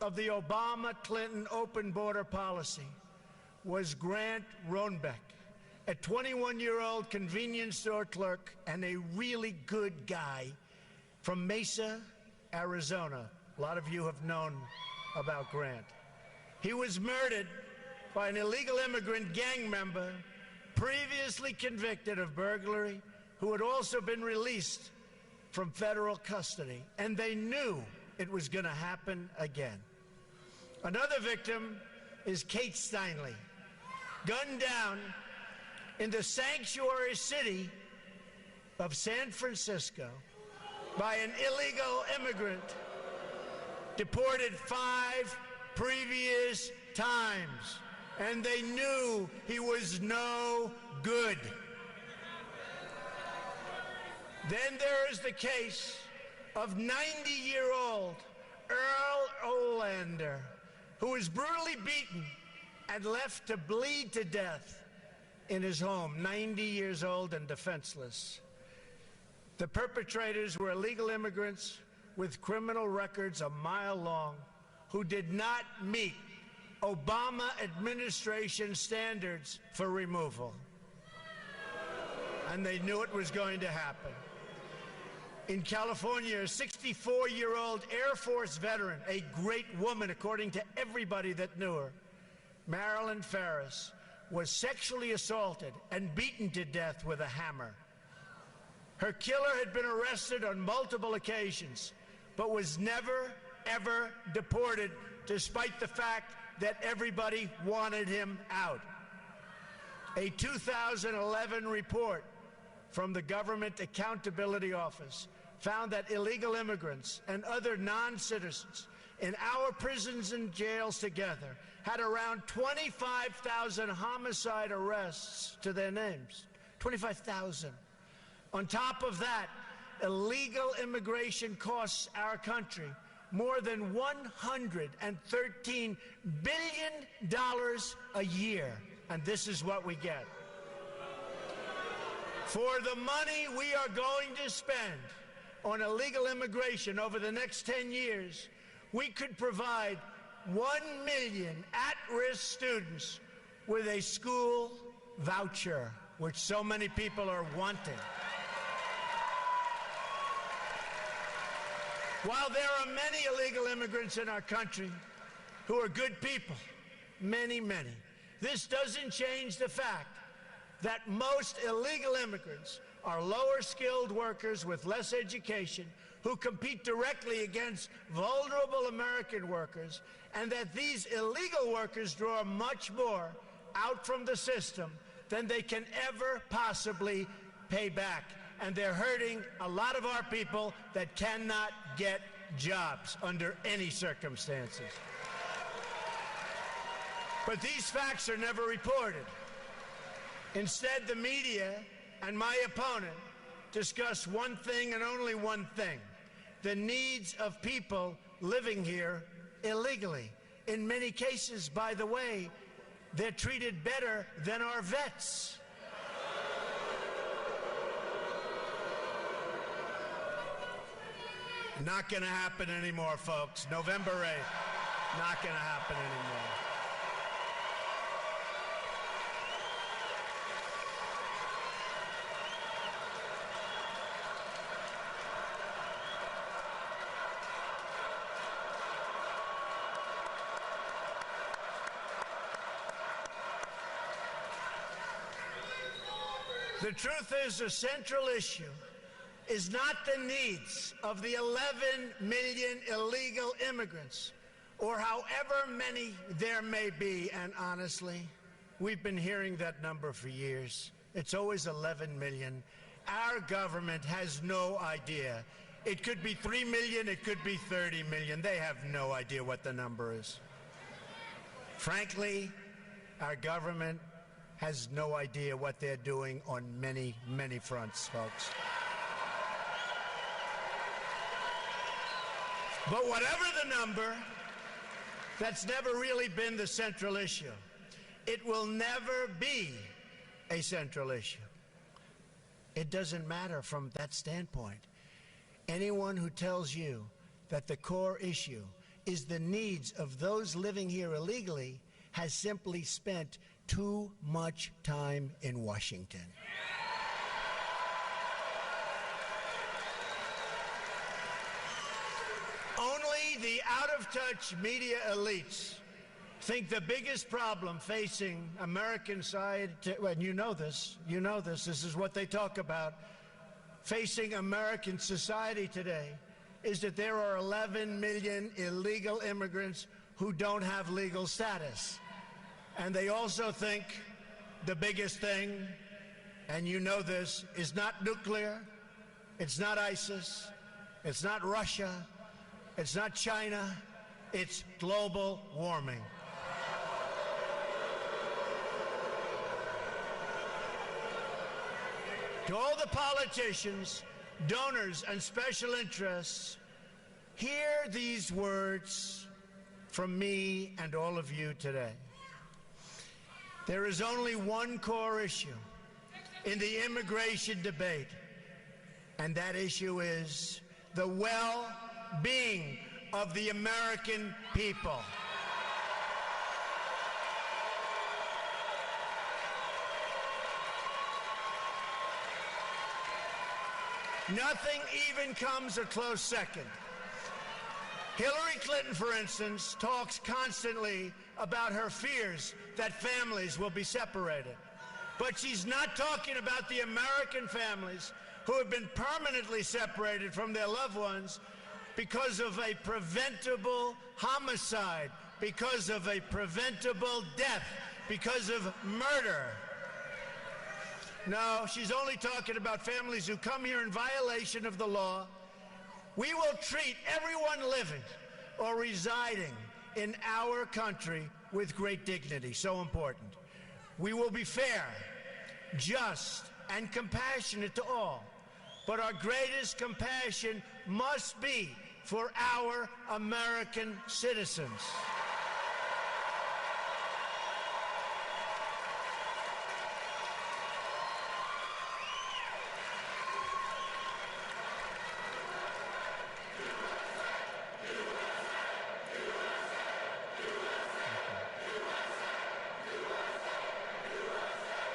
of the Obama-Clinton open border policy was Grant Rohnbeck, a 21-year-old convenience store clerk and a really good guy from Mesa, Arizona. A lot of you have known about Grant. He was murdered by an illegal immigrant gang member previously convicted of burglary, who had also been released from federal custody, and they knew it was going to happen again. Another victim is Kate Steinle, gunned down in the sanctuary city of San Francisco by an illegal immigrant deported 5 previous times, and they knew he was no good. Then there is the case of 90-year-old Earl Olander, who was brutally beaten and left to bleed to death in his home, 90 years old and defenseless. The perpetrators were illegal immigrants with criminal records a mile long who did not meet Obama administration standards for removal. And they knew it was going to happen. In California, a 64-year-old Air Force veteran, a great woman according to everybody that knew her, Marilyn Ferris, was sexually assaulted and beaten to death with a hammer. Her killer had been arrested on multiple occasions, but was never, ever deported, despite the fact that everybody wanted him out. A 2011 report from the Government Accountability Office found that illegal immigrants and other non-citizens in our prisons and jails together had around 25,000 homicide arrests to their names. 25,000. On top of that, illegal immigration costs our country more than $113 billion a year, and this is what we get. For the money we are going to spend on illegal immigration over the next 10 years, we could provide 1 million at-risk students with a school voucher, which so many people are wanting. While there are many illegal immigrants in our country who are good people, many, this doesn't change the fact that most illegal immigrants are lower-skilled workers with less education who compete directly against vulnerable American workers, and that these illegal workers draw much more out from the system than they can ever possibly pay back. And they're hurting a lot of our people that cannot get jobs under any circumstances. But these facts are never reported. Instead, the media and my opponent discuss one thing and only one thing: the needs of people living here illegally. In many cases, by the way, they're treated better than our vets. Not going to happen anymore, folks. November 8th, not going to happen anymore. The truth is, the central issue is not the needs of the 11 million illegal immigrants, or however many there may be. And honestly, we've been hearing that number for years. It's always 11 million. Our government has no idea. It could be 3 million, it could be 30 million. They have no idea what the number is. Frankly, our government has no idea what they're doing on many, many fronts, folks. But whatever the number, that's never really been the central issue. It will never be a central issue. It doesn't matter from that standpoint. Anyone who tells you that the core issue is the needs of those living here illegally has simply spent too much time in Washington. Only the out-of-touch media elites think the biggest problem facing American society, and you know this, this is what they talk about, facing American society today, is that there are 11 million illegal immigrants who don't have legal status. And they also think the biggest thing, and you know this, is not nuclear, it's not ISIS, it's not Russia, it's not China, it's global warming. To all the politicians, donors, and special interests, hear these words from me and all of you today. There is only one core issue in the immigration debate, and that issue is the well-being of the American people. Nothing even comes a close second. Hillary Clinton, for instance, talks constantly about her fears that families will be separated. But she's not talking about the American families who have been permanently separated from their loved ones because of a preventable homicide, because of a preventable death, because of murder. No, she's only talking about families who come here in violation of the law. We will treat everyone living or residing in our country with great dignity. So important. We will be fair, just, and compassionate to all. But our greatest compassion must be for our American citizens.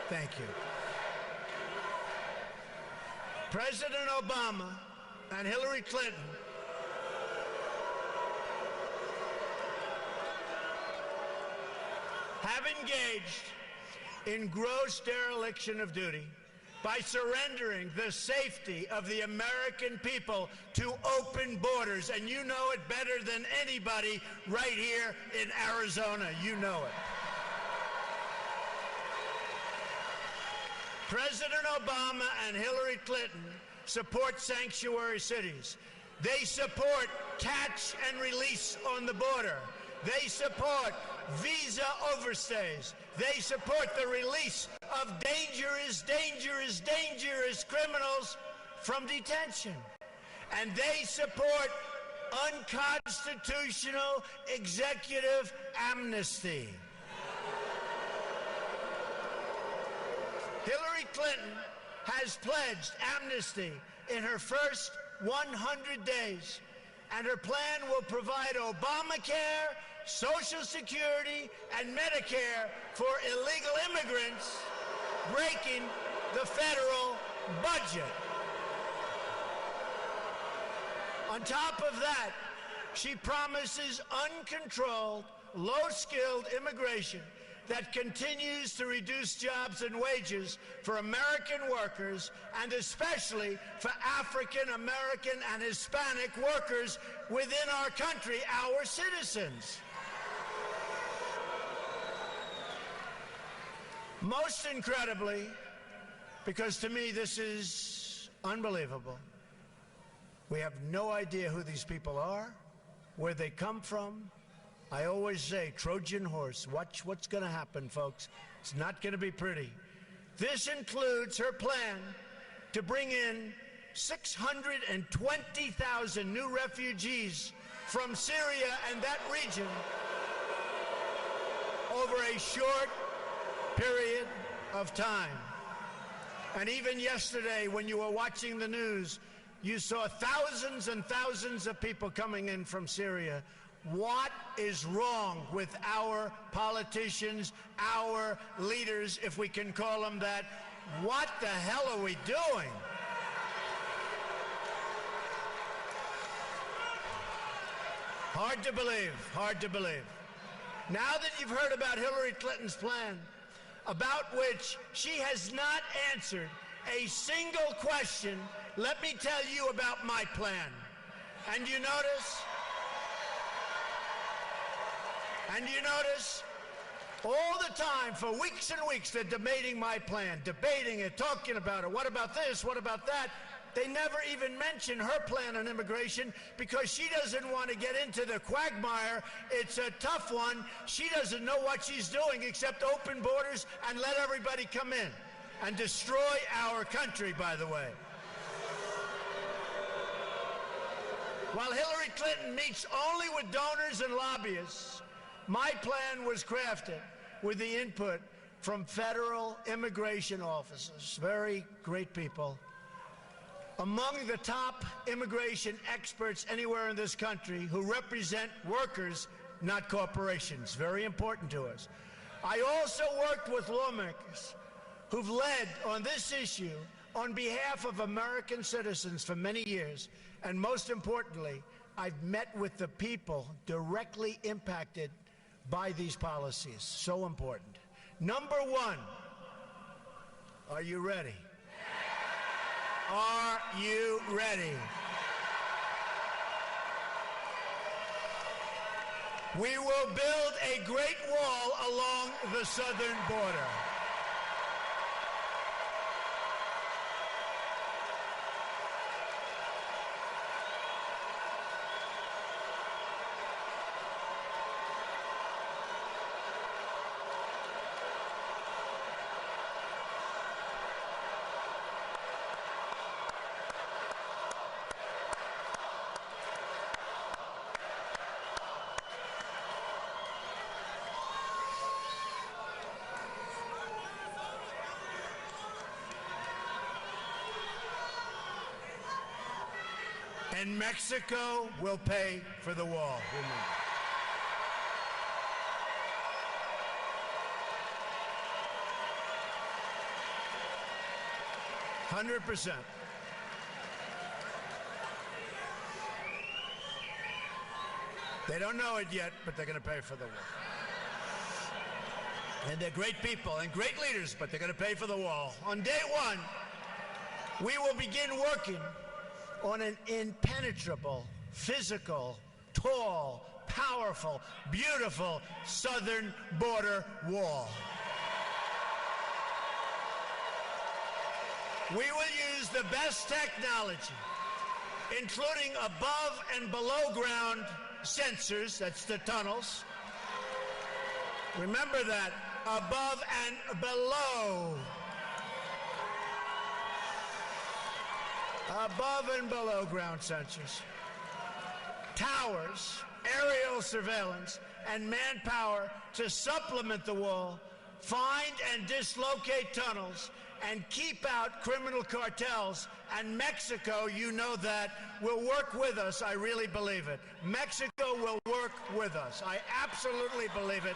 Thank you. President Obama and Hillary Clinton have engaged in gross dereliction of duty by surrendering the safety of the American people to open borders. And you know it better than anybody right here in Arizona. You know it. President Obama and Hillary Clinton support sanctuary cities. They support catch and release on the border. They support visa overstays. They support the release of dangerous criminals from detention. And they support unconstitutional executive amnesty. Hillary Clinton has pledged amnesty in her first 100 days and her plan will provide Obamacare, Social Security, and Medicare for illegal immigrants, breaking the federal budget. On top of that, she promises uncontrolled, low-skilled immigration that continues to reduce jobs and wages for American workers, and especially for African American and Hispanic workers within our country, our citizens. Most incredibly, because to me this is unbelievable, we have no idea who these people are, where they come from. I always say, Trojan horse, watch what's going to happen, folks. It's not going to be pretty. This includes her plan to bring in 620,000 new refugees from Syria and that region over a short period of time. And even yesterday, when you were watching the news, you saw thousands and thousands of people coming in from Syria. What is wrong with our politicians, our leaders, if we can call them that? What the hell are we doing? Hard to believe, hard to believe. Now that you've heard about Hillary Clinton's plan, about which she has not answered a single question, let me tell you about my plan. And you notice all the time, for weeks and weeks, they're debating my plan, debating it, talking about it. What about this? What about that? They never even mention her plan on immigration because she doesn't want to get into the quagmire. It's a tough one. She doesn't know what she's doing except open borders and let everybody come in and destroy our country, by the way. While Hillary Clinton meets only with donors and lobbyists, my plan was crafted with the input from federal immigration officers, very great people, among the top immigration experts anywhere in this country who represent workers, not corporations. Very important to us. I also worked with lawmakers who've led on this issue on behalf of American citizens for many years. And most importantly, I've met with the people directly impacted by these policies. So important. Number one, are you ready? Are you ready? We will build a great wall along the southern border. And Mexico will pay for the wall. Remember. 100%. They don't know it yet, but they're going to pay for the wall. And they're great people and great leaders, but they're going to pay for the wall. On day one, we will begin working on an impenetrable, physical, tall, powerful, beautiful southern border wall. We will use the best technology, including above and below ground sensors, that's the tunnels. Remember that, above and below. Above and below ground sensors, towers, aerial surveillance, and manpower to supplement the wall, find and dislocate tunnels, and keep out criminal cartels. And Mexico, you know that, will work with us. I really believe it. Mexico will work with us. I absolutely believe it.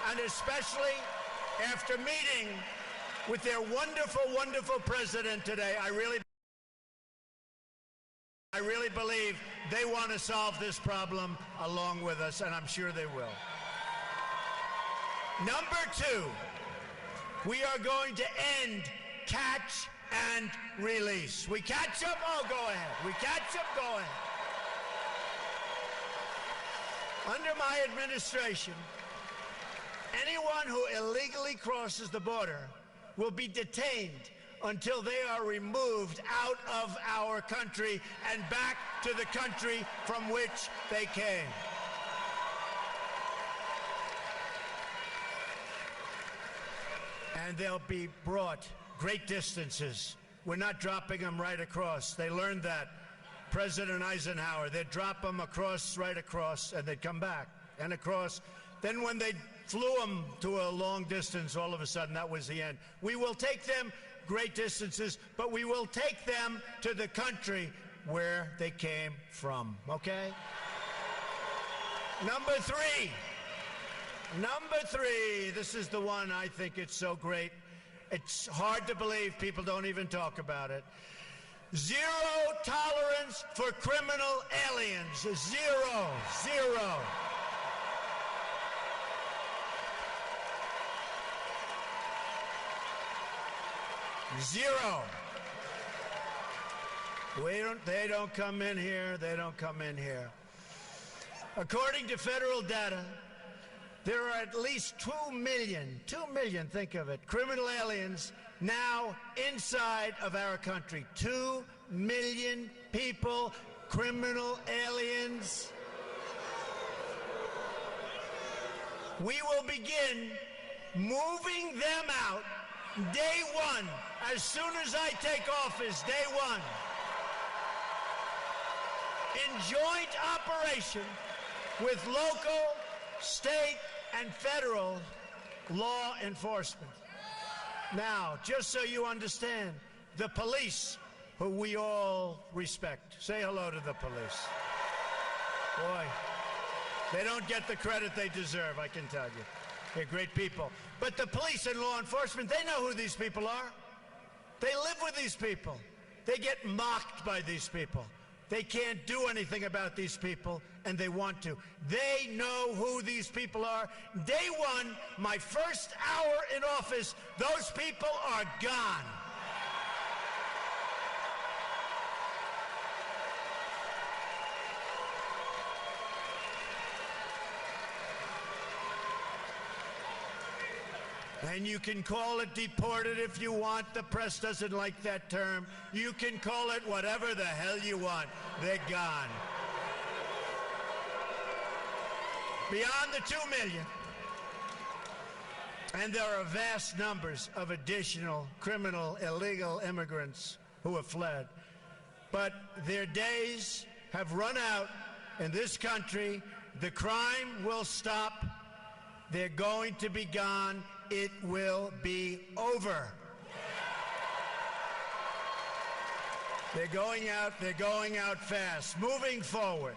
And especially after meeting with their wonderful, wonderful president today, I really believe they want to solve this problem along with us, and I'm sure they will. Number two, we are going to end catch and release. We catch them, oh, go ahead. We catch them, go ahead. Under my administration, anyone who illegally crosses the border will be detained until they are removed out of our country and back to the country from which they came. And they'll be brought great distances. We're not dropping them right across. They learned that. President Eisenhower, they'd drop them across, right across, and they'd come back and across. Then when they flew them to a long distance, all of a sudden that was the end. We will take them great distances, but we will take them to the country where they came from, okay? Number three, this is the one I think it's so great. It's hard to believe people don't even talk about it. Zero tolerance for criminal aliens. Zero. Zero. They don't come in here. They don't come in here. According to federal data, there are at least 2 million, think of it, criminal aliens now inside of our country. 2 million people, criminal aliens. We will begin moving them out day one, as soon as I take office, day one, in joint operation with local, state, and federal law enforcement. Now, just so you understand, the police, who we all respect, say hello to the police. Boy, they don't get the credit they deserve, I can tell you. They're great people. But the police and law enforcement, they know who these people are. They live with these people. They get mocked by these people. They can't do anything about these people, and they want to. They know who these people are. Day one, my first hour in office, those people are gone. And you can call it deported if you want. The press doesn't like that term. You can call it whatever the hell you want. They're gone. Beyond the 2 million. And there are vast numbers of additional criminal, illegal immigrants who have fled. But their days have run out in this country. The crime will stop. They're going to be gone. It will be over. They're going out fast. Moving forward,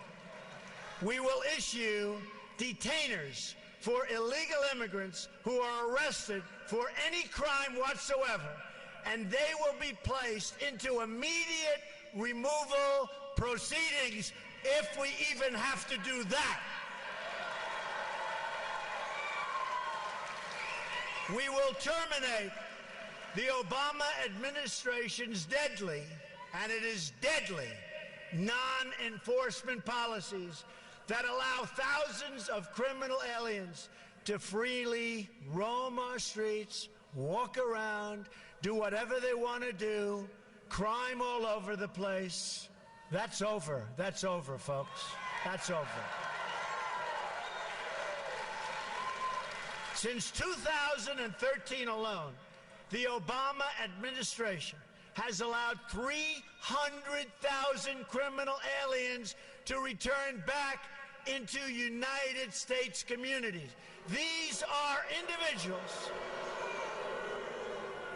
we will issue detainers for illegal immigrants who are arrested for any crime whatsoever, and they will be placed into immediate removal proceedings if we even have to do that. We will terminate the Obama administration's deadly, and it is deadly, non-enforcement policies that allow thousands of criminal aliens to freely roam our streets, walk around, do whatever they want to do, crime all over the place. That's over. That's over, folks. That's over. Since 2013 alone, the Obama administration has allowed 300,000 criminal aliens to return back into United States communities. These are individuals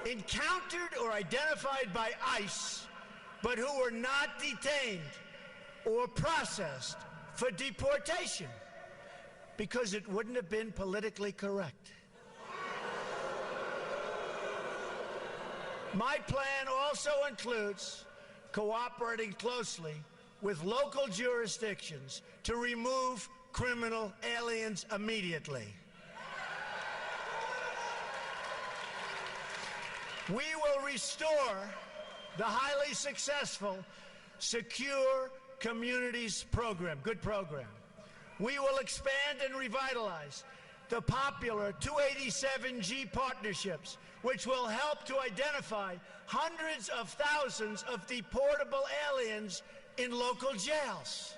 encountered or identified by ICE, but who were not detained or processed for deportation because it wouldn't have been politically correct. My plan also includes cooperating closely with local jurisdictions to remove criminal aliens immediately. We will restore the highly successful Secure Communities program, good program. We will expand and revitalize the popular 287G partnerships, which will help to identify hundreds of thousands of deportable aliens in local jails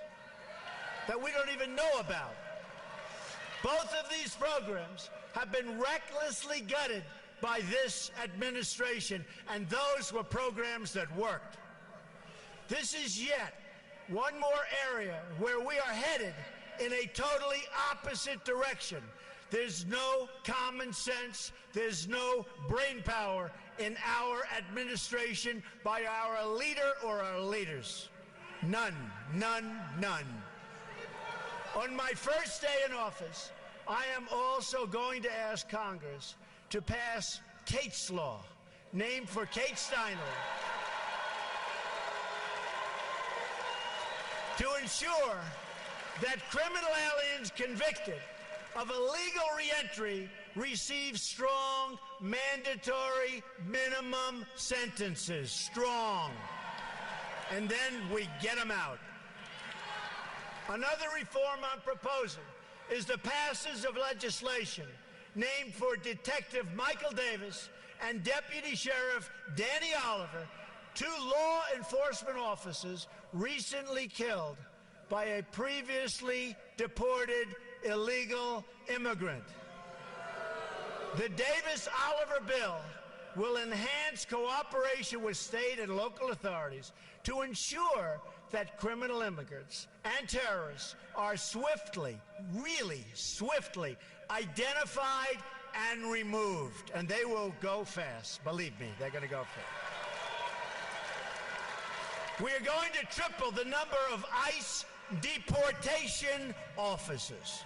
that we don't even know about. Both of these programs have been recklessly gutted by this administration, and those were programs that worked. This is yet one more area where we are headed in a totally opposite direction. There's no common sense, there's no brain power in our administration by our leader or our leaders. None, none, none. On my first day in office, I am also going to ask Congress to pass Kate's Law, named for Kate Steinle, to ensure that criminal aliens convicted of illegal reentry receive strong, mandatory minimum sentences. Strong. And then we get them out. Another reform I'm proposing is the passage of legislation named for Detective Michael Davis and Deputy Sheriff Danny Oliver, two law enforcement officers recently killed by a previously deported illegal immigrant. The Davis-Oliver bill will enhance cooperation with state and local authorities to ensure that criminal immigrants and terrorists are swiftly, really swiftly, identified and removed. And they will go fast. Believe me, they're going to go fast. We are going to triple the number of ICE deportation officers.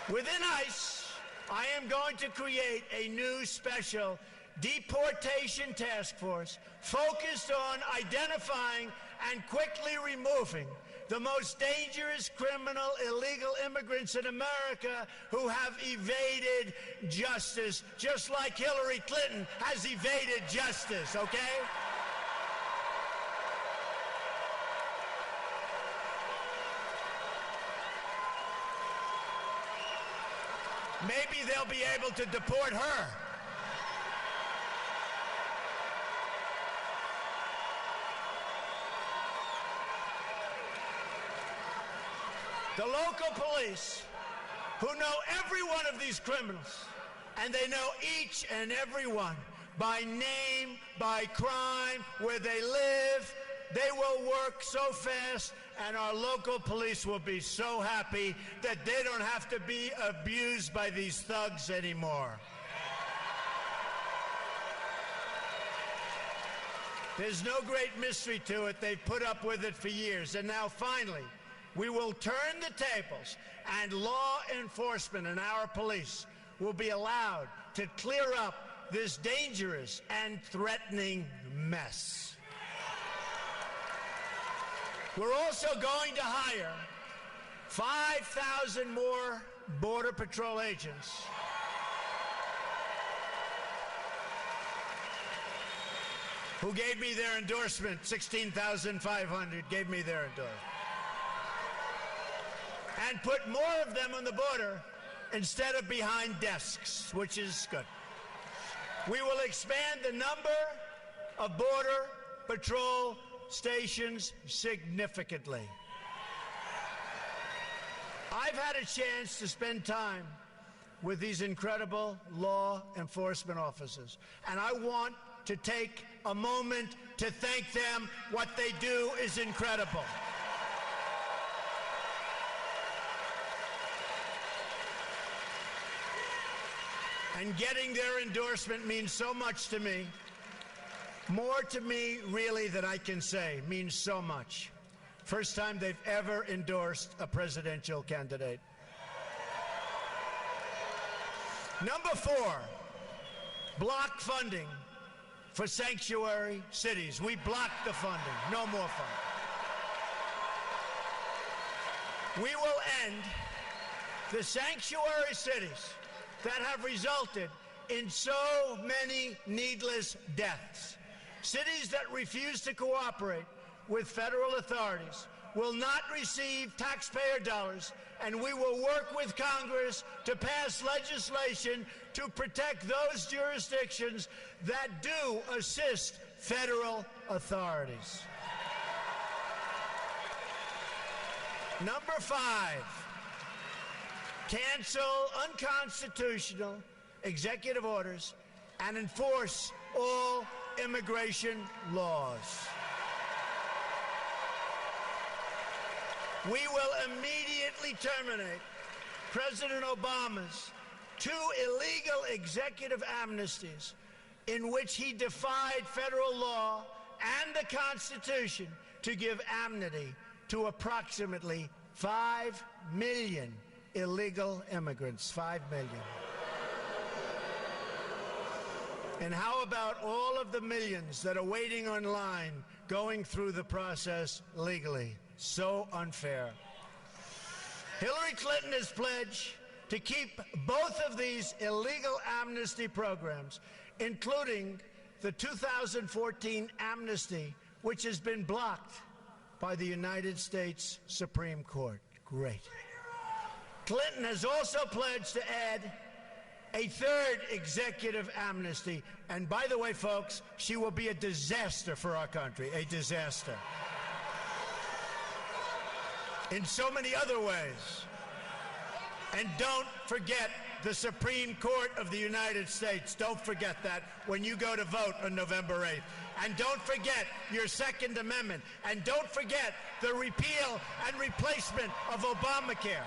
Within ICE, I am going to create a new special deportation task force focused on identifying and quickly removing the most dangerous criminal illegal immigrants in America who have evaded justice, just like Hillary Clinton has evaded justice, okay? Maybe they'll be able to deport her. The local police, who know every one of these criminals, and they know each and every one by name, by crime, where they live, they will work so fast, and our local police will be so happy that they don't have to be abused by these thugs anymore. There's no great mystery to it. They've put up with it for years. And now, finally, we will turn the tables, and law enforcement and our police will be allowed to clear up this dangerous and threatening mess. We're also going to hire 5,000 more Border Patrol agents. Who gave me their endorsement. 16,500 gave me their endorsement. And put more of them on the border instead of behind desks, which is good. We will expand the number of Border Patrol stations significantly. I've had a chance to spend time with these incredible law enforcement officers, and I want to take a moment to thank them. What they do is incredible. and getting their endorsement means so much to me. More to me, really, than I can say. Means so much. First time they've ever endorsed a presidential candidate. Number 4, block funding for sanctuary cities. We blocked the funding. No more funding. We will end the sanctuary cities that have resulted in so many needless deaths. Cities that refuse to cooperate with federal authorities will not receive taxpayer dollars, and we will work with Congress to pass legislation to protect those jurisdictions that do assist federal authorities. Number 5, cancel unconstitutional executive orders and enforce all immigration laws. We will immediately terminate President Obama's 2 illegal executive amnesties in which he defied federal law and the Constitution to give amnesty to approximately 5 million illegal immigrants. 5 million. And how about all of the millions that are waiting online, going through the process legally? So unfair. Hillary Clinton has pledged to keep both of these illegal amnesty programs, including the 2014 amnesty, which has been blocked by the United States Supreme Court. Great. Clinton has also pledged to add a 3rd executive amnesty. And by the way, folks, she will be a disaster for our country, a disaster. In so many other ways. And don't forget the Supreme Court of the United States. Don't forget that when you go to vote on November 8th. And don't forget your Second Amendment. And don't forget the repeal and replacement of Obamacare.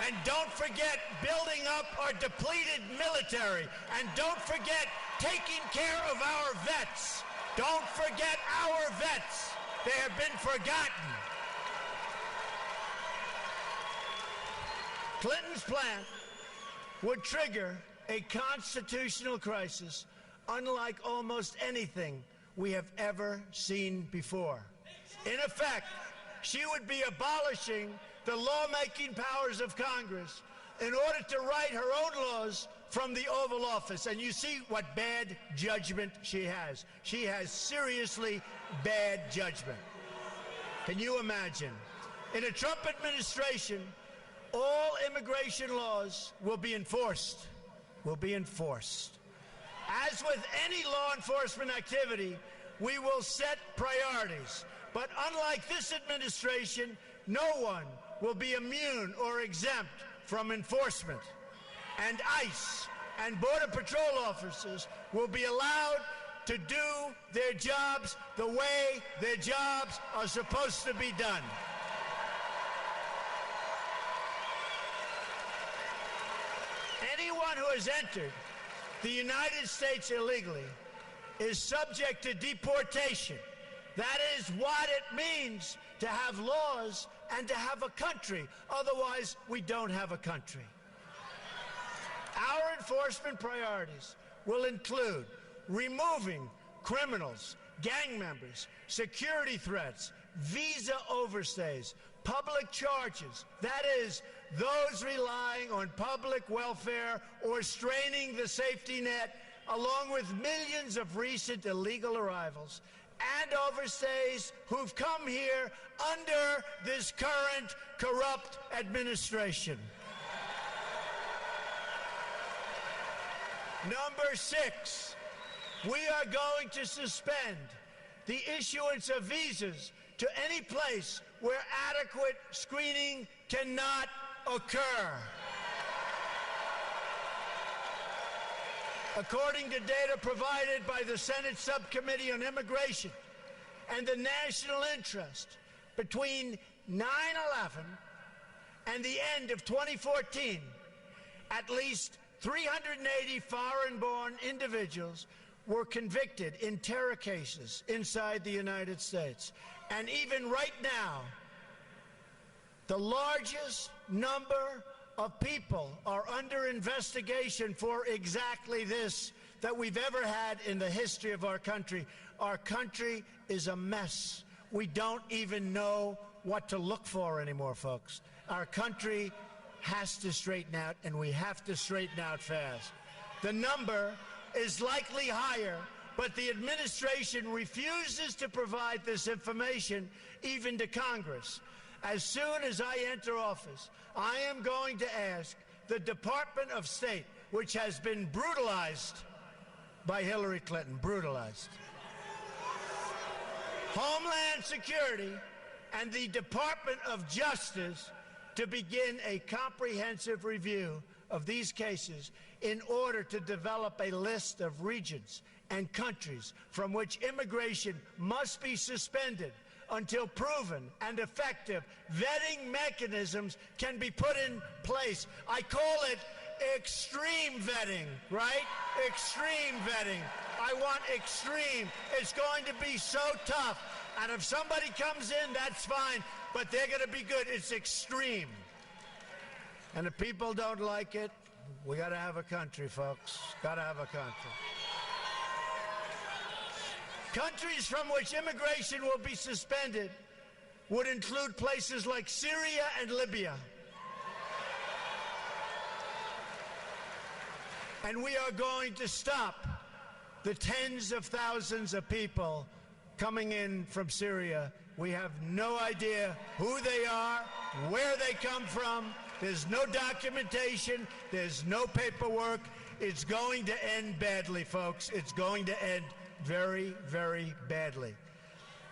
And don't forget building up our depleted military. And don't forget taking care of our vets. Don't forget our vets. They have been forgotten. Clinton's plan would trigger a constitutional crisis unlike almost anything we have ever seen before. In effect, she would be abolishing the lawmaking powers of Congress in order to write her own laws from the Oval Office. And you see what bad judgment she has. She has seriously bad judgment. Can you imagine? In a Trump administration, all immigration laws will be enforced. Will be enforced. As with any law enforcement activity, we will set priorities. But unlike this administration, no one will be immune or exempt from enforcement. And ICE and Border Patrol officers will be allowed to do their jobs the way their jobs are supposed to be done. Anyone who has entered the United States illegally is subject to deportation. That is what it means to have laws and to have a country. Otherwise, we don't have a country. Our enforcement priorities will include removing criminals, gang members, security threats, visa overstays, public charges, that is, those relying on public welfare or straining the safety net, along with millions of recent illegal arrivals and overstays who've come here under this current corrupt administration. Number 6, we are going to suspend the issuance of visas to any place where adequate screening cannot occur. According to data provided by the Senate Subcommittee on Immigration and the National Interest, between 9/11 and the end of 2014, at least 380 foreign-born individuals were convicted in terror cases inside the United States. And even right now, the largest number of people are under investigation for exactly this that we've ever had in the history of our country. Our country is a mess. We don't even know what to look for anymore, folks. Our country has to straighten out, and we have to straighten out fast. The number is likely higher, but the administration refuses to provide this information even to Congress. As soon as I enter office, I am going to ask the Department of State, which has been brutalized by Hillary Clinton, brutalized, Homeland Security, and the Department of Justice to begin a comprehensive review of these cases in order to develop a list of regions and countries from which immigration must be suspended until proven and effective vetting mechanisms can be put in place. I call it extreme vetting, right? Extreme vetting. I want extreme. It's going to be so tough. And if somebody comes in, that's fine, but they're going to be good. It's extreme. And if people don't like it, we got to have a country, folks. Got to have a country. Countries from which immigration will be suspended would include places like Syria and Libya. And we are going to stop the tens of thousands of people coming in from Syria. We have no idea who they are, where they come from. There's no documentation. There's no paperwork. It's going to end badly, folks. It's going to end very, very badly.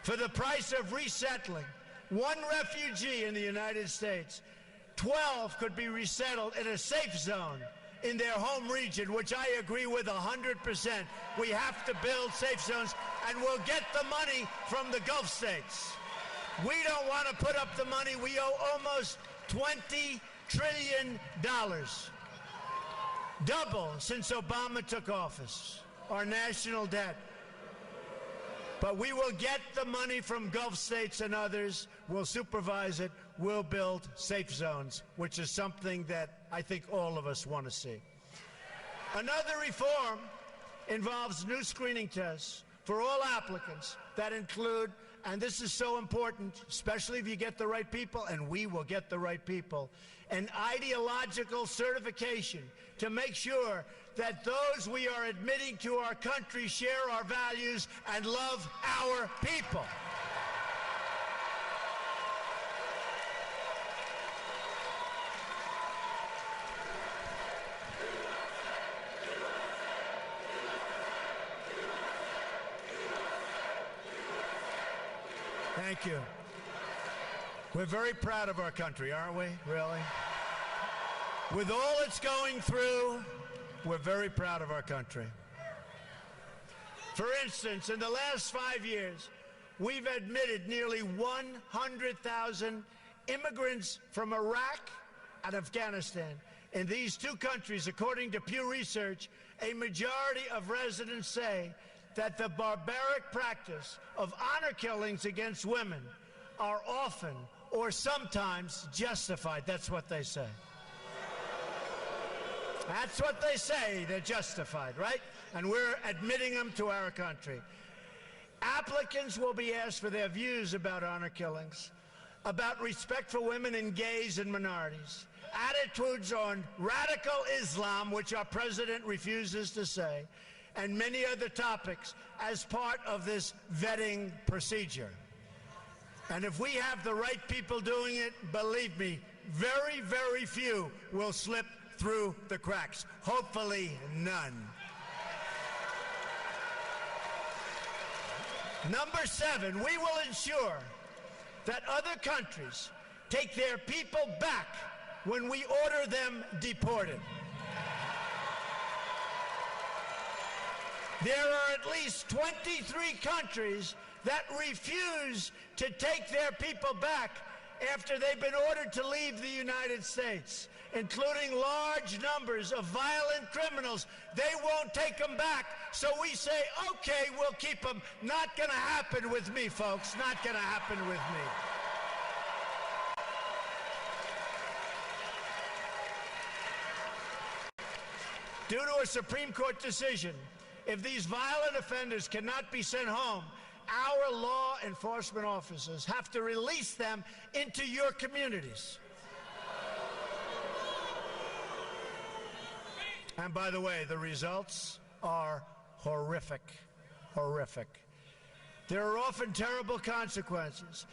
For the price of resettling one refugee in the United States, 12 could be resettled in a safe zone in their home region, which I agree with 100%. We have to build safe zones, and we'll get the money from the Gulf states. We don't want to put up the money. We owe almost $20 trillion. Double since Obama took office, our national debt. But we will get the money from Gulf states and others. We'll supervise it. We'll build safe zones, which is something that I think all of us want to see. Another reform involves new screening tests for all applicants that include, and this is so important, especially if you get the right people, and we will get the right people, an ideological certification to make sure that those we are admitting to our country share our values and love our people. Thank you. We're very proud of our country, aren't we? Really? With all it's going through, we're very proud of our country. For instance, in the last 5 years, we've admitted nearly 100,000 immigrants from Iraq and Afghanistan. In these two countries, according to Pew Research, a majority of residents say that the barbaric practice of honor killings against women are often or sometimes justified. That's what they say. That's what they say. They're justified, right? And we're admitting them to our country. Applicants will be asked for their views about honor killings, about respect for women and gays and minorities, attitudes on radical Islam, which our president refuses to say, and many other topics as part of this vetting procedure. And if we have the right people doing it, believe me, very, very few will slip through the cracks. Hopefully, none. Number 7, we will ensure that other countries take their people back when we order them deported. There are at least 23 countries that refuse to take their people back after they've been ordered to leave the United States, including large numbers of violent criminals. They won't take them back. So we say, okay, we'll keep them. Not going to happen with me, folks. Not going to happen with me. Due to a Supreme Court decision, if these violent offenders cannot be sent home, our law enforcement officers have to release them into your communities. And by the way, the results are horrific, horrific. There are often terrible consequences,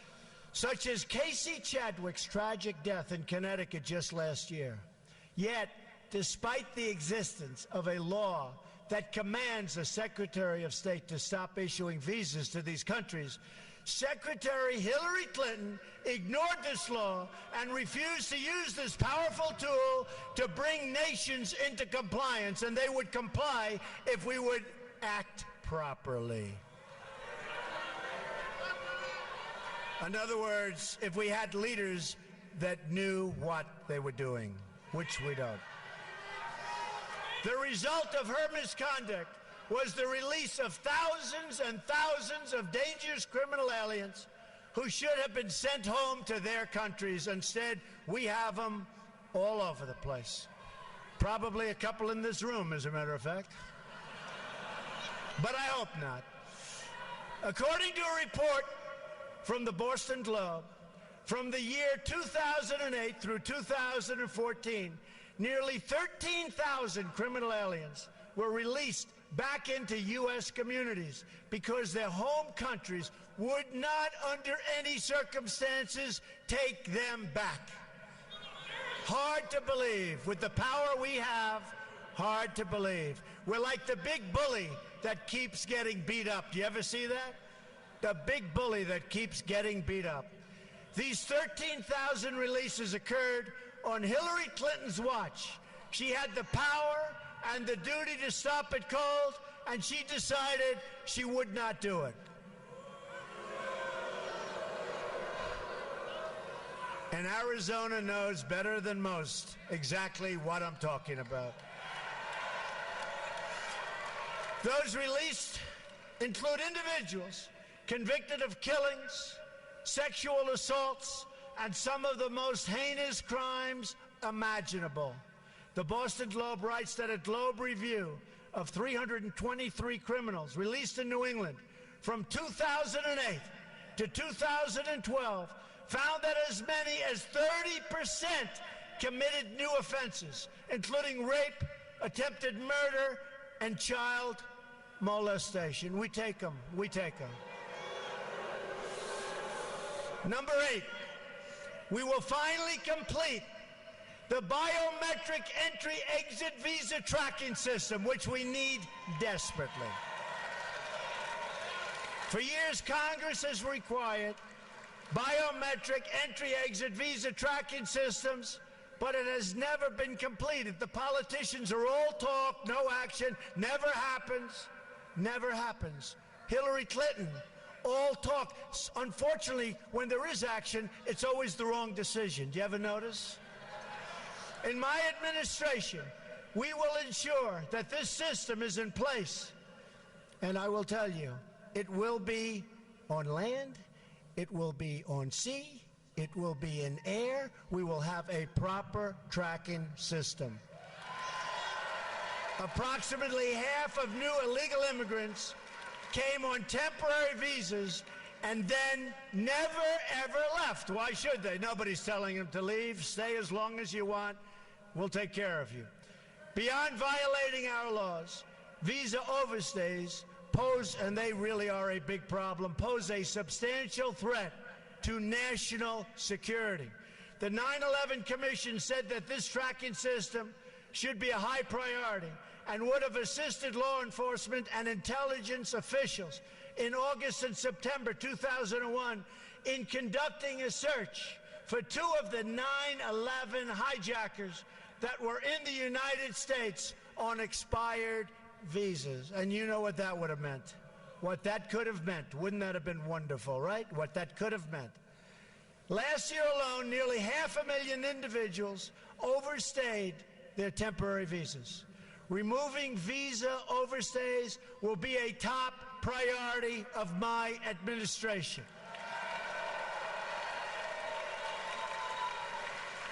such as Casey Chadwick's tragic death in Connecticut just last year. Yet, despite the existence of a law that commands the Secretary of State to stop issuing visas to these countries, Secretary Hillary Clinton ignored this law and refused to use this powerful tool to bring nations into compliance, and they would comply if we would act properly. In other words, if we had leaders that knew what they were doing, which we don't. The result of her misconduct was the release of thousands and thousands of dangerous criminal aliens who should have been sent home to their countries. Instead, we have them all over the place. Probably a couple in this room, as a matter of fact. But I hope not. According to a report from the Boston Globe, from the year 2008 through 2014, nearly 13,000 criminal aliens were released back into U.S. communities because their home countries would not, under any circumstances, take them back. Hard to believe. With the power we have, hard to believe. We're like the big bully that keeps getting beat up. Do you ever see that? The big bully that keeps getting beat up. These 13,000 releases occurred on Hillary Clinton's watch. She had the power and the duty to stop it cold, and she decided she would not do it. And Arizona knows better than most exactly what I'm talking about. Those released include individuals convicted of killings, sexual assaults, and some of the most heinous crimes imaginable. The Boston Globe writes that a Globe review of 323 criminals released in New England from 2008 to 2012 found that as many as 30% committed new offenses, including rape, attempted murder, and child molestation. We take them. We take them. Number 8, we will finally complete the biometric entry-exit visa tracking system, which we need desperately. For years, Congress has required biometric entry-exit visa tracking systems, but it has never been completed. The politicians are all talk, no action, never happens, never happens. Hillary Clinton, all talk. Unfortunately, when there is action, it's always the wrong decision. Do you ever notice? In my administration, we will ensure that this system is in place. And I will tell you, it will be on land, it will be on sea, it will be in air. We will have a proper tracking system. Approximately half of new illegal immigrants came on temporary visas and then never, ever left. Why should they? Nobody's telling them to leave. Stay as long as you want. We'll take care of you. Beyond violating our laws, visa overstays pose, and they really are a big problem, pose a substantial threat to national security. The 9/11 Commission said that this tracking system should be a high priority and would have assisted law enforcement and intelligence officials in August and September 2001 in conducting a search for 2 of the 9/11 hijackers that were in the United States on expired visas. And you know what that would have meant. What that could have meant. Wouldn't that have been wonderful, right? What that could have meant. Last year alone, nearly 500,000 individuals overstayed their temporary visas. Removing visa overstays will be a top priority of my administration.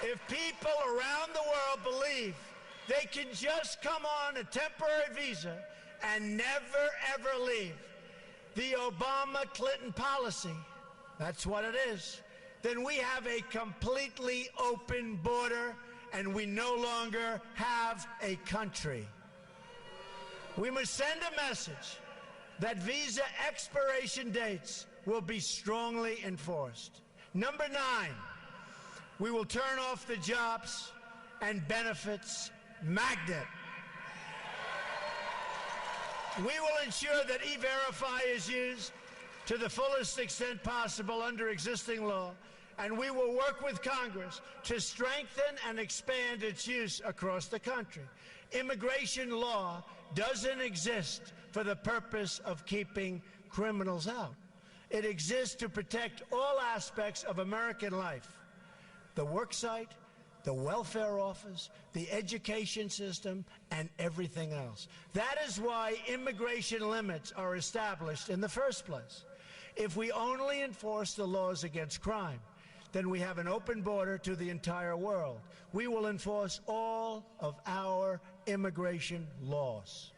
If people around the world believe they can just come on a temporary visa and never, ever leave, the Obama-Clinton policy, that's what it is, then we have a completely open border and we no longer have a country. We must send a message that visa expiration dates will be strongly enforced. Number 9, we will turn off the jobs and benefits magnet. We will ensure that E-Verify is used to the fullest extent possible under existing law, and we will work with Congress to strengthen and expand its use across the country. Immigration law doesn't exist for the purpose of keeping criminals out. It exists to protect all aspects of American life: the work site, the welfare office, the education system, and everything else. That is why immigration limits are established in the first place. If we only enforce the laws against crime, then we have an open border to the entire world. We will enforce all of our immigration laws.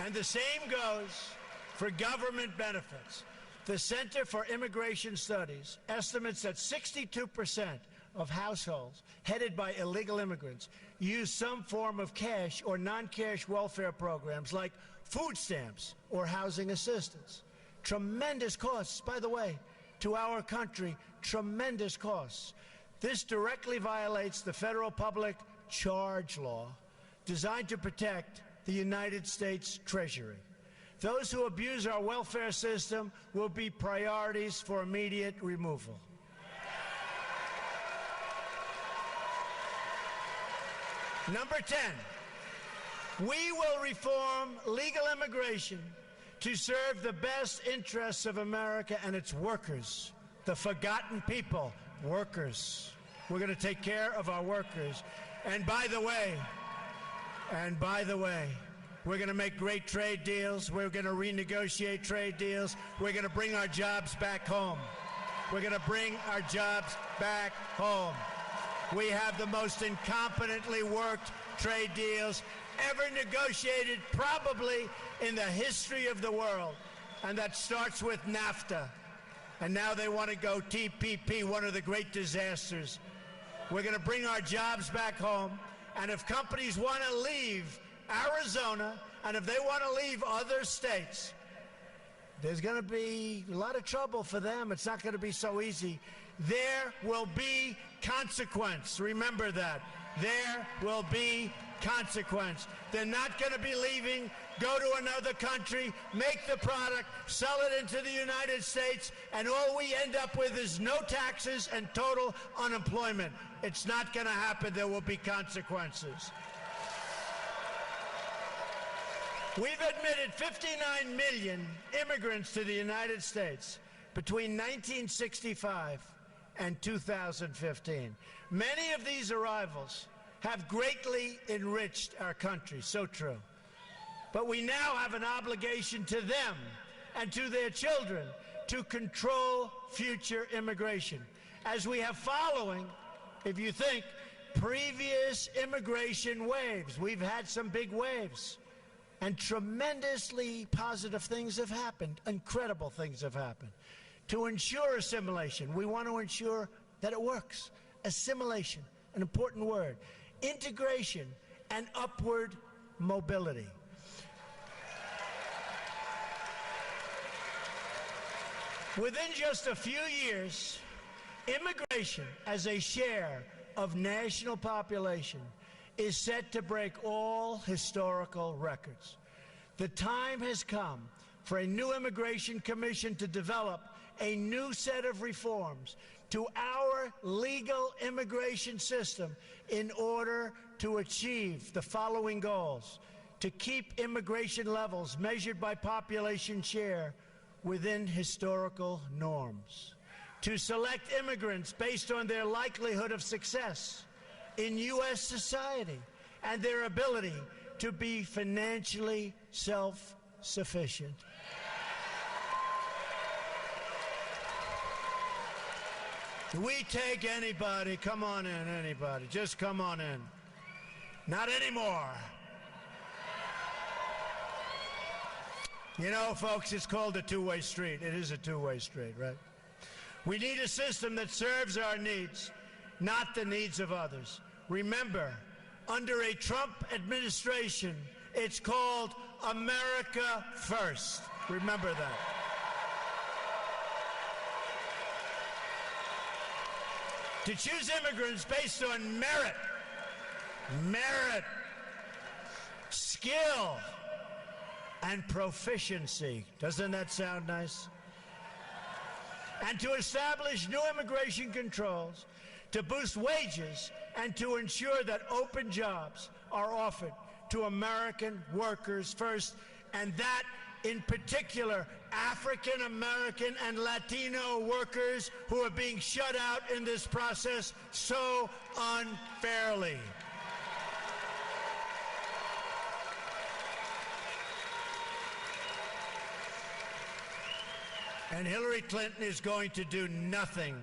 And the same goes for government benefits. The Center for Immigration Studies estimates that 62% of households headed by illegal immigrants use some form of cash or non-cash welfare programs like food stamps or housing assistance. Tremendous costs, by the way, to our country, tremendous costs. This directly violates the federal public charge law designed to protect the United States Treasury. Those who abuse our welfare system will be priorities for immediate removal. Number 10, we will reform legal immigration to serve the best interests of America and its workers, the forgotten people, workers. We're going to take care of our workers. And by the way, we're going to make great trade deals. We're going to renegotiate trade deals. We're going to bring our jobs back home. We're going to bring our jobs back home. We have the most incompetently worked trade deals ever negotiated, probably in the history of the world. And that starts with NAFTA. And now they want to go TPP, one of the great disasters. We're going to bring our jobs back home. And if companies want to leave Arizona, and if they want to leave other states, there's going to be a lot of trouble for them. It's not going to be so easy. There will be consequence. Remember that. There will be consequence. They're not going to be leaving, go to another country, make the product, sell it into the United States, and all we end up with is no taxes and total unemployment. It's not going to happen. There will be consequences. We've admitted 59 million immigrants to the United States between 1965 and 2015. Many of these arrivals have greatly enriched our country, so true. But we now have an obligation to them and to their children to control future immigration, as we have following, if you think, previous immigration waves. We've had some big waves, and tremendously positive things have happened, incredible things have happened. To ensure assimilation, we want to ensure that it works. Assimilation, an important word. Integration and upward mobility. Within just a few years, immigration as a share of national population is set to break all historical records. The time has come for a new immigration commission to develop a new set of reforms to our legal immigration system in order to achieve the following goals: to keep immigration levels measured by population share within historical norms, to select immigrants based on their likelihood of success in U.S. society and their ability to be financially self-sufficient. We take anybody. Come on in, anybody. Just come on in. Not anymore. You know, folks, it's called a two-way street. It is a two-way street, right? We need a system that serves our needs, not the needs of others. Remember, under a Trump administration, it's called America First. Remember that. To choose immigrants based on merit, skill, and proficiency. Doesn't that sound nice? And to establish new immigration controls, to boost wages, and to ensure that open jobs are offered to American workers first, and that, in particular, African American and Latino workers who are being shut out in this process so unfairly. And Hillary Clinton is going to do nothing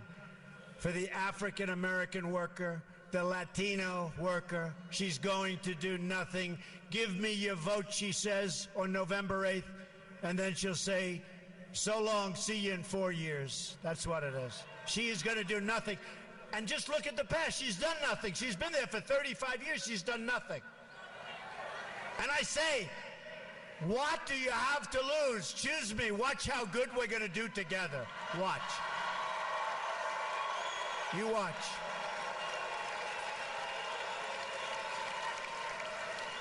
for the African American worker, the Latino worker. She's going to do nothing. Give me your vote, she says, on November 8th. And then she'll say, so long, see you in 4 years. That's what it is. She is going to do nothing. And just look at the past. She's done nothing. She's been there for 35 years. She's done nothing. And I say, what do you have to lose? Choose me. Watch how good we're going to do together. Watch. You watch.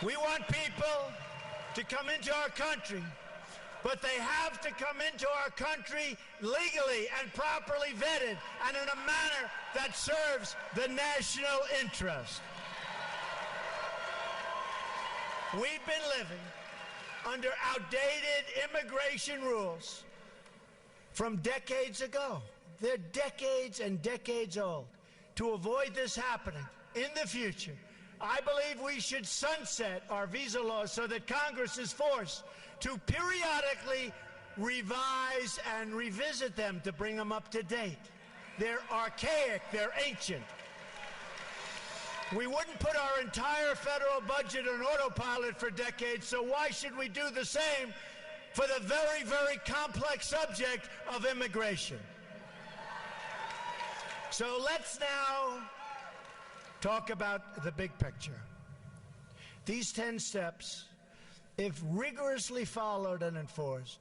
We want people to come into our country, but they have to come into our country legally and properly vetted and in a manner that serves the national interest. We've been living under outdated immigration rules from decades ago. They're decades and decades old. To avoid this happening in the future, I believe we should sunset our visa laws so that Congress is forced to periodically revise and revisit them to bring them up to date. They're archaic, they're ancient. We wouldn't put our entire federal budget on autopilot for decades, so why should we do the same for the very, very complex subject of immigration? So let's now talk about the big picture. These 10 steps, if rigorously followed and enforced,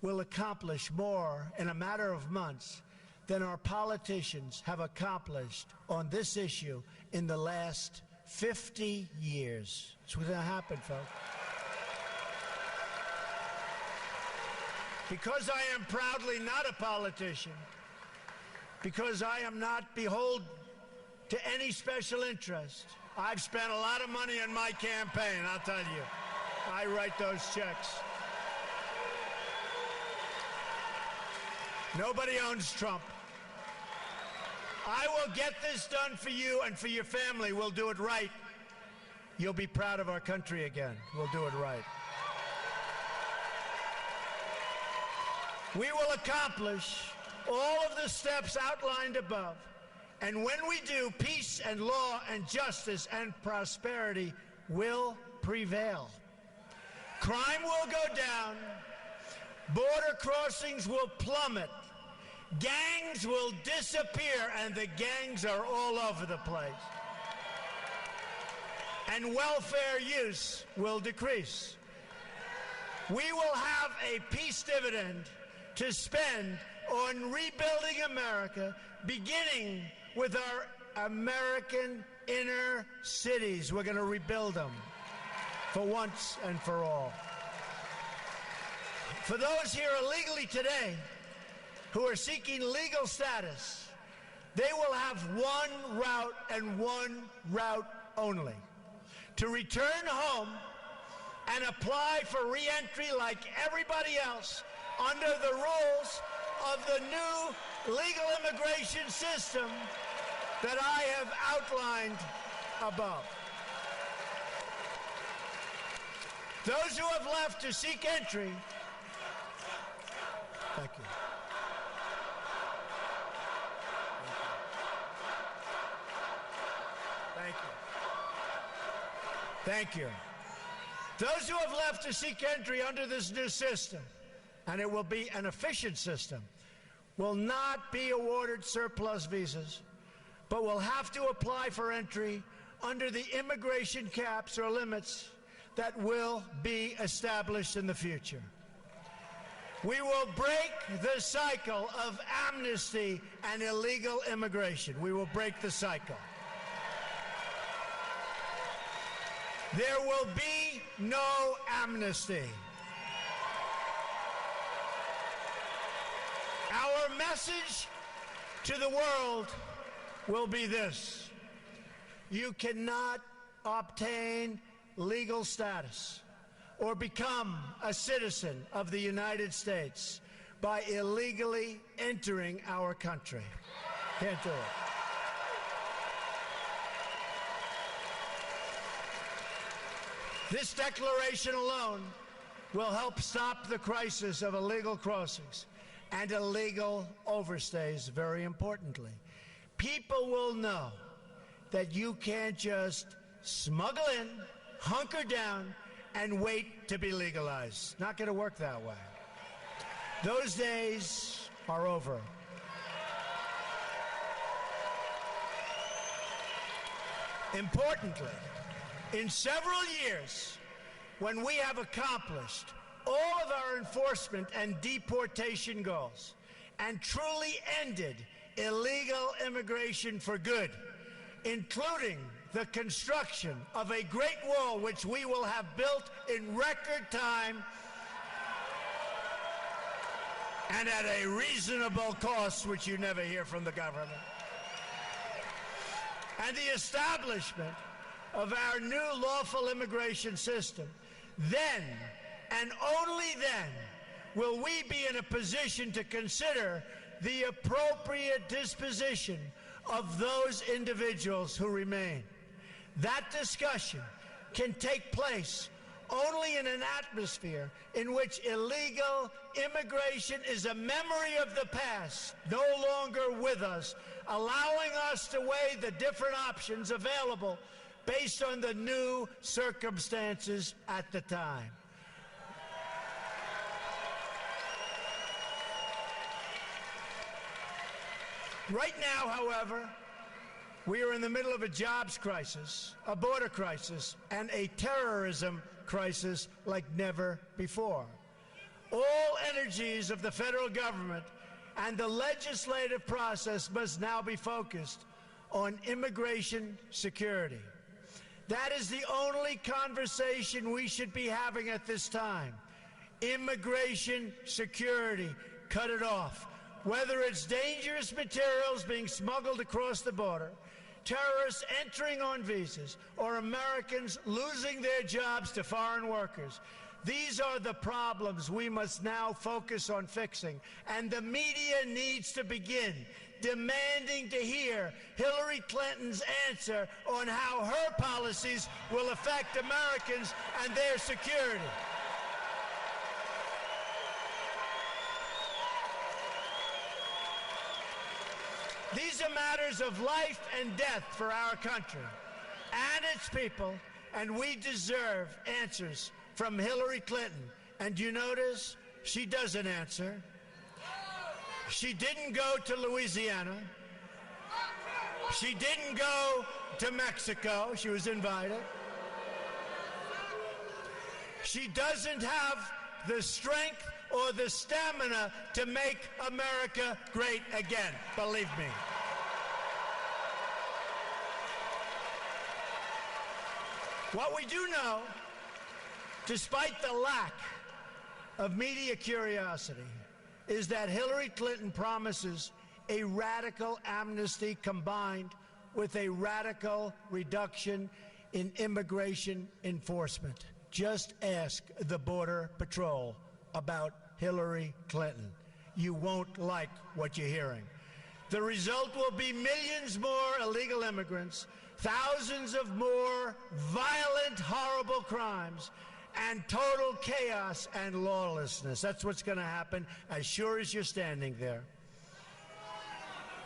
will accomplish more in a matter of months than our politicians have accomplished on this issue in the last 50 years. It's what's going to happen, folks. Because I am proudly not a politician, because I am not beholden to any special interest, I've spent a lot of money on my campaign, I'll tell you. I write those checks. Nobody owns Trump. I will get this done for you and for your family. We'll do it right. You'll be proud of our country again. We'll do it right. We will accomplish all of the steps outlined above. And when we do, peace and law and justice and prosperity will prevail. Crime will go down. Border crossings will plummet. Gangs will disappear, and the gangs are all over the place. And welfare use will decrease. We will have a peace dividend to spend on rebuilding America, beginning with our American inner cities. We're going to rebuild them for once and for all. For those here illegally today who are seeking legal status, they will have one route and one route only: to return home and apply for re-entry like everybody else under the rules of the new legal immigration system that I have outlined above. Those who have left to seek entry, thank you. Thank you. Thank you. Those who have left to seek entry under this new system, and it will be an efficient system, will not be awarded surplus visas, but will have to apply for entry under the immigration caps or limits that will be established in the future. We will break the cycle of amnesty and illegal immigration. We will break the cycle. There will be no amnesty. Our message to the world will be this: you cannot obtain legal status or become a citizen of the United States by illegally entering our country. Can't do it. This declaration alone will help stop the crisis of illegal crossings and illegal overstays, very importantly. People will know that you can't just smuggle in, hunker down, and wait to be legalized. Not going to work that way. Those days are over. Importantly, in several years, when we have accomplished all of our enforcement and deportation goals and truly ended illegal immigration for good, including the construction of a great wall which we will have built in record time and at a reasonable cost, which you never hear from the government, and the establishment of our new lawful immigration system, then and only then will we be in a position to consider the appropriate disposition of those individuals who remain. That discussion can take place only in an atmosphere in which illegal immigration is a memory of the past, no longer with us, allowing us to weigh the different options available based on the new circumstances at the time. Right now, however, we are in the middle of a jobs crisis, a border crisis, and a terrorism crisis like never before. All energies of the federal government and the legislative process must now be focused on immigration security. That is the only conversation we should be having at this time. Immigration security. Cut it off. Whether it's dangerous materials being smuggled across the border, terrorists entering on visas, or Americans losing their jobs to foreign workers, these are the problems we must now focus on fixing. And the media needs to begin demanding to hear Hillary Clinton's answer on how her policies will affect Americans and their security. These are matters of life and death for our country and its people, and we deserve answers from Hillary Clinton. And you notice she doesn't answer. She didn't go to Louisiana. She didn't go to Mexico. She was invited. She doesn't have the strength or the stamina to make America great again, believe me. What we do know, despite the lack of media curiosity, is that Hillary Clinton promises a radical amnesty combined with a radical reduction in immigration enforcement. Just ask the Border Patrol about Hillary Clinton. You won't like what you're hearing. The result will be millions more illegal immigrants, thousands of more violent, horrible crimes, and total chaos and lawlessness. That's what's going to happen as sure as you're standing there.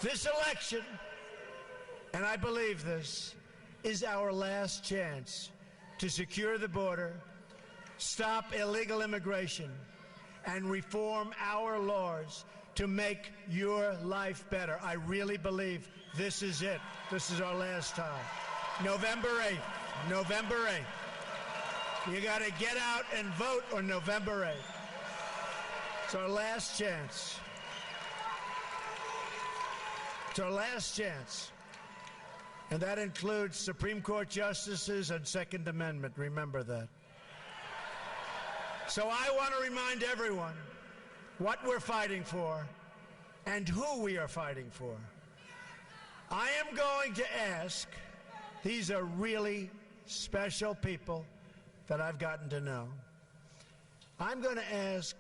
This election, and I believe this, is our last chance to secure the border, stop illegal immigration, and reform our laws to make your life better. I really believe this is it. This is our last time. November 8th. November 8th. You got to get out and vote on November 8th. It's our last chance. It's our last chance. And that includes Supreme Court justices and Second Amendment. Remember that. So I want to remind everyone what we're fighting for and who we are fighting for. I am going to ask, these are really special people that I've gotten to know. I'm going to ask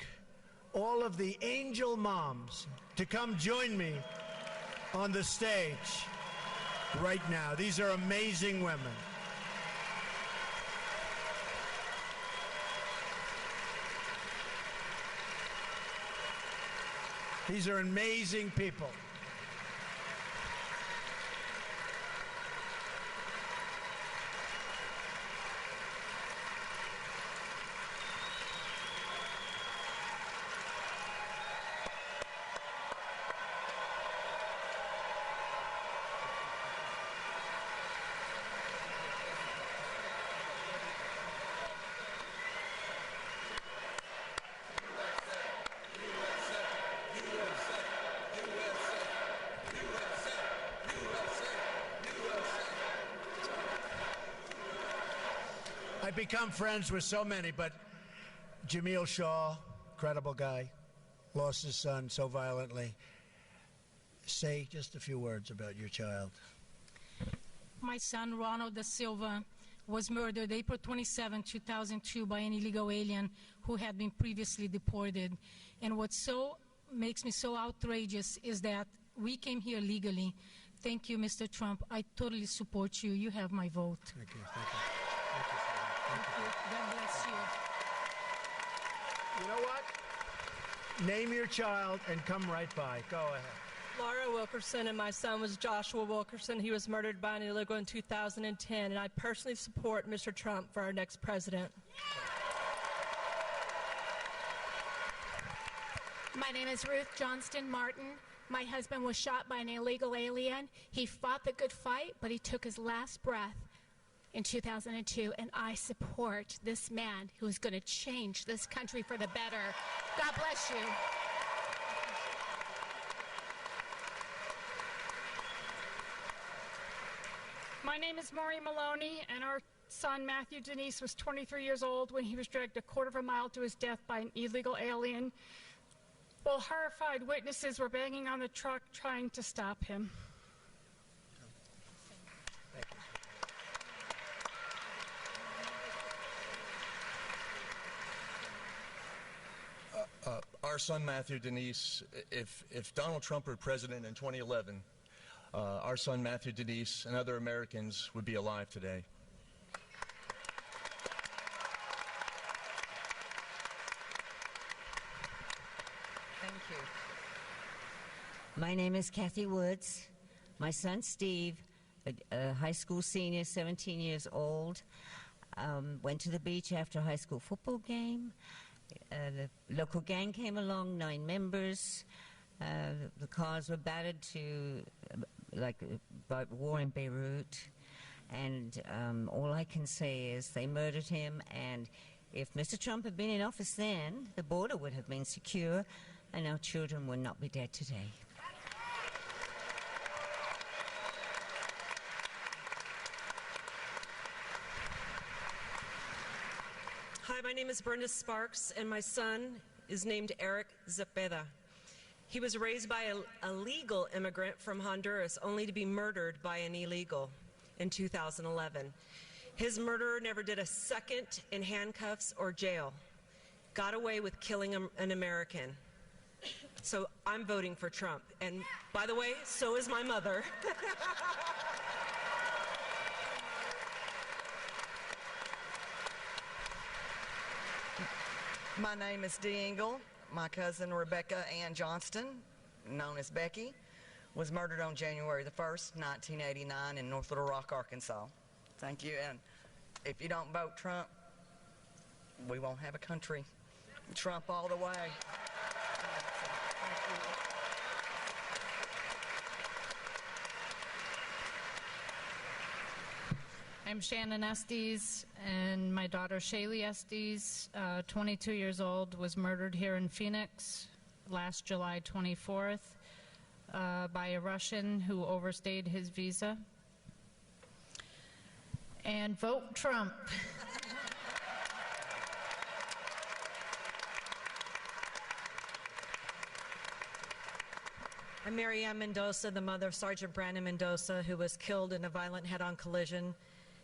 all of the angel moms to come join me on the stage right now. These are amazing women. These are amazing people. I've become friends with so many, but Jameel Shaw, incredible guy, lost his son so violently. Say just a few words about your child. My son, Ronald da Silva, was murdered April 27, 2002 by an illegal alien who had been previously deported. And what makes me so outrageous is that we came here legally. Thank you, Mr. Trump. I totally support you. You have my vote. Thank you. Thank you. Thank you. God bless you. You know what? Name your child and come right by. Go ahead. Laura Wilkerson, and my son was Joshua Wilkerson. He was murdered by an illegal in 2010, and I personally support Mr. Trump for our next president. My name is Ruth Johnston Martin. My husband was shot by an illegal alien. He fought the good fight, but he took his last breath in 2002, and I support this man who is going to change this country for the better. God bless you. My name is Maureen Maloney, and our son Matthew Denise was 23 years old when he was dragged a quarter of a mile to his death by an illegal alien, while horrified witnesses were banging on the truck trying to stop him. Our son Matthew Denise, if Donald Trump were president in 2011, our son Matthew Denise and other Americans would be alive today. Thank you. My name is Kathy Woods. My son Steve, a high school senior, 17 years old, went to the beach after a high school football game. The local gang came along, 9 members. The cars were battered to like war in Beirut. And all I can say is they murdered him. And if Mr. Trump had been in office then, the border would have been secure and our children would not be dead today. Hi, my name is Brenda Sparks, and my son is named Eric Zepeda. He was raised by a legal immigrant from Honduras, only to be murdered by an illegal in 2011. His murderer never did a second in handcuffs or jail. got away with killing an American. So I'm voting for Trump. And by the way, so is my mother. My name is Dee Engle. My cousin Rebecca Ann Johnston, known as Becky, was murdered on January the 1st, 1989 in North Little Rock, Arkansas. Thank you. And if you don't vote Trump, we won't have a country. Trump all the way. I'm Shannon Estes, and my daughter Shaylee Estes, 22 years old, was murdered here in Phoenix last July 24th by a Russian who overstayed his visa. And vote Trump. I'm Mary Ann Mendoza, the mother of Sergeant Brandon Mendoza, who was killed in a violent head-on collision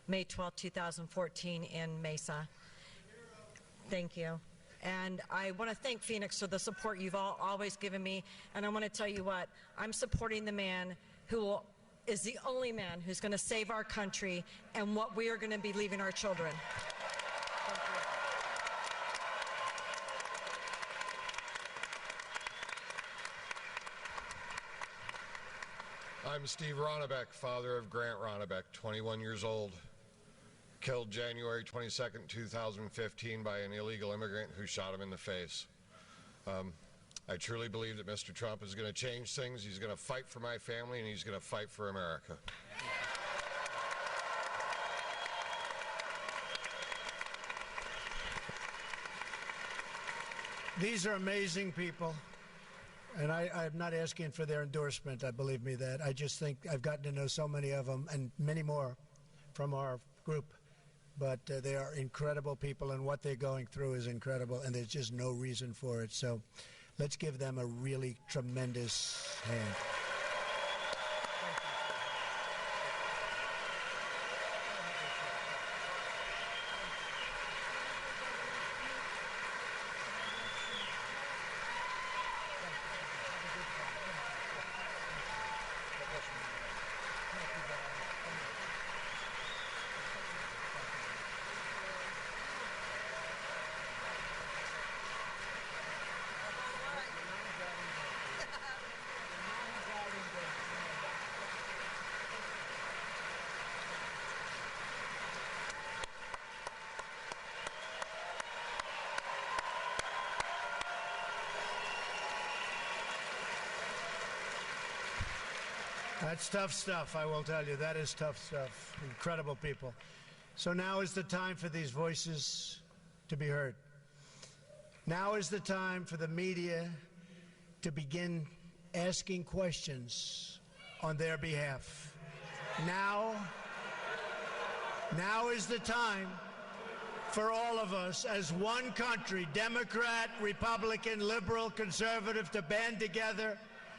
May 12, 2014 in Mesa. Thank you. And I want to thank Phoenix for the support you've always given me. And I want to tell you what, I'm supporting the man who is the only man who's going to save our country and what we are going to be leaving our children. I'm Steve Ronnebeck, father of Grant Ronnebeck, 21 years old, killed January 22nd, 2015 by an illegal immigrant who shot him in the face. I truly believe that Mr. Trump is going to change things. He's going to fight for my family, and he's going to fight for America. These are amazing people. And I'm not asking for their endorsement, believe me that. I just think I've gotten to know so many of them and many more from our group. But they are incredible people, and what they're going through is incredible, and there's just no reason for it. So let's give them a really tremendous hand. That's tough stuff, I will tell you. That is tough stuff. Incredible people. So now is the time for these voices to be heard. Now is the time for the media to begin asking questions on their behalf. Now is the time for all of us as one country, Democrat, Republican, liberal, conservative, to band together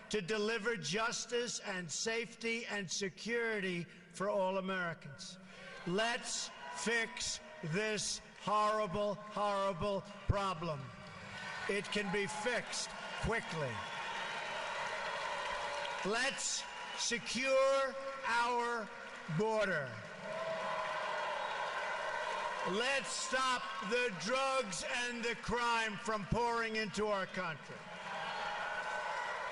to deliver justice and safety and security for all Americans. Let's fix this horrible, horrible problem. It can be fixed quickly. Let's secure our border. Let's stop the drugs and the crime from pouring into our country.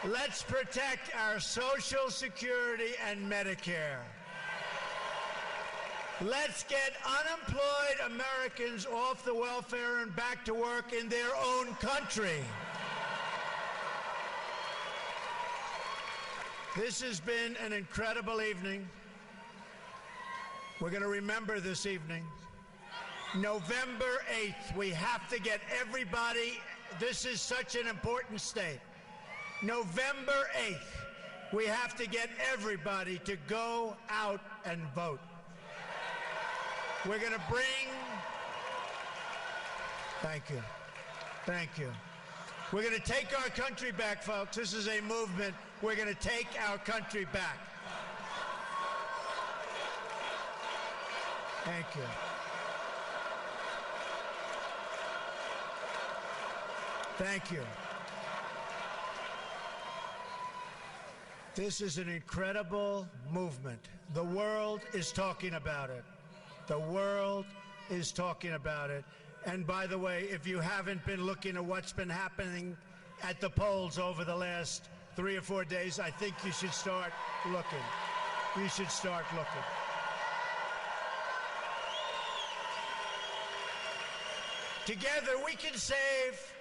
Let's protect our Social Security and Medicare. Let's get unemployed Americans off the welfare and back to work in their own country. This has been an incredible evening. We're going to remember this evening. November 8th, we have to get everybody, this is such an important state. November 8th, we have to get everybody to go out and vote. We're going to bring, thank you, we're going to take our country back, folks. This is a movement. We're going to take our country back. Thank you. Thank you. This is an incredible movement. The world is talking about it. The world is talking about it. And by the way, if you haven't been looking at what's been happening at the polls over the last 3 or 4 days, I think you should start looking. You should start looking. Together we can save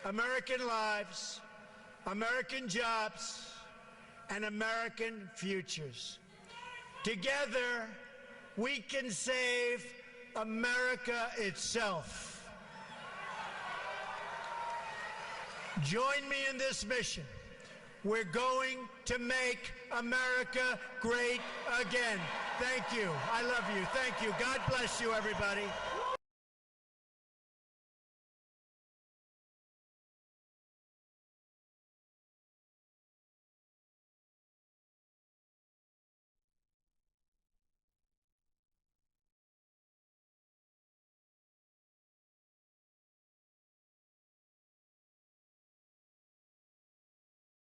American lives, American jobs, and American futures. Together, we can save America itself. Join me in this mission. We're going to make America great again. Thank you. I love you. Thank you. God bless you, everybody.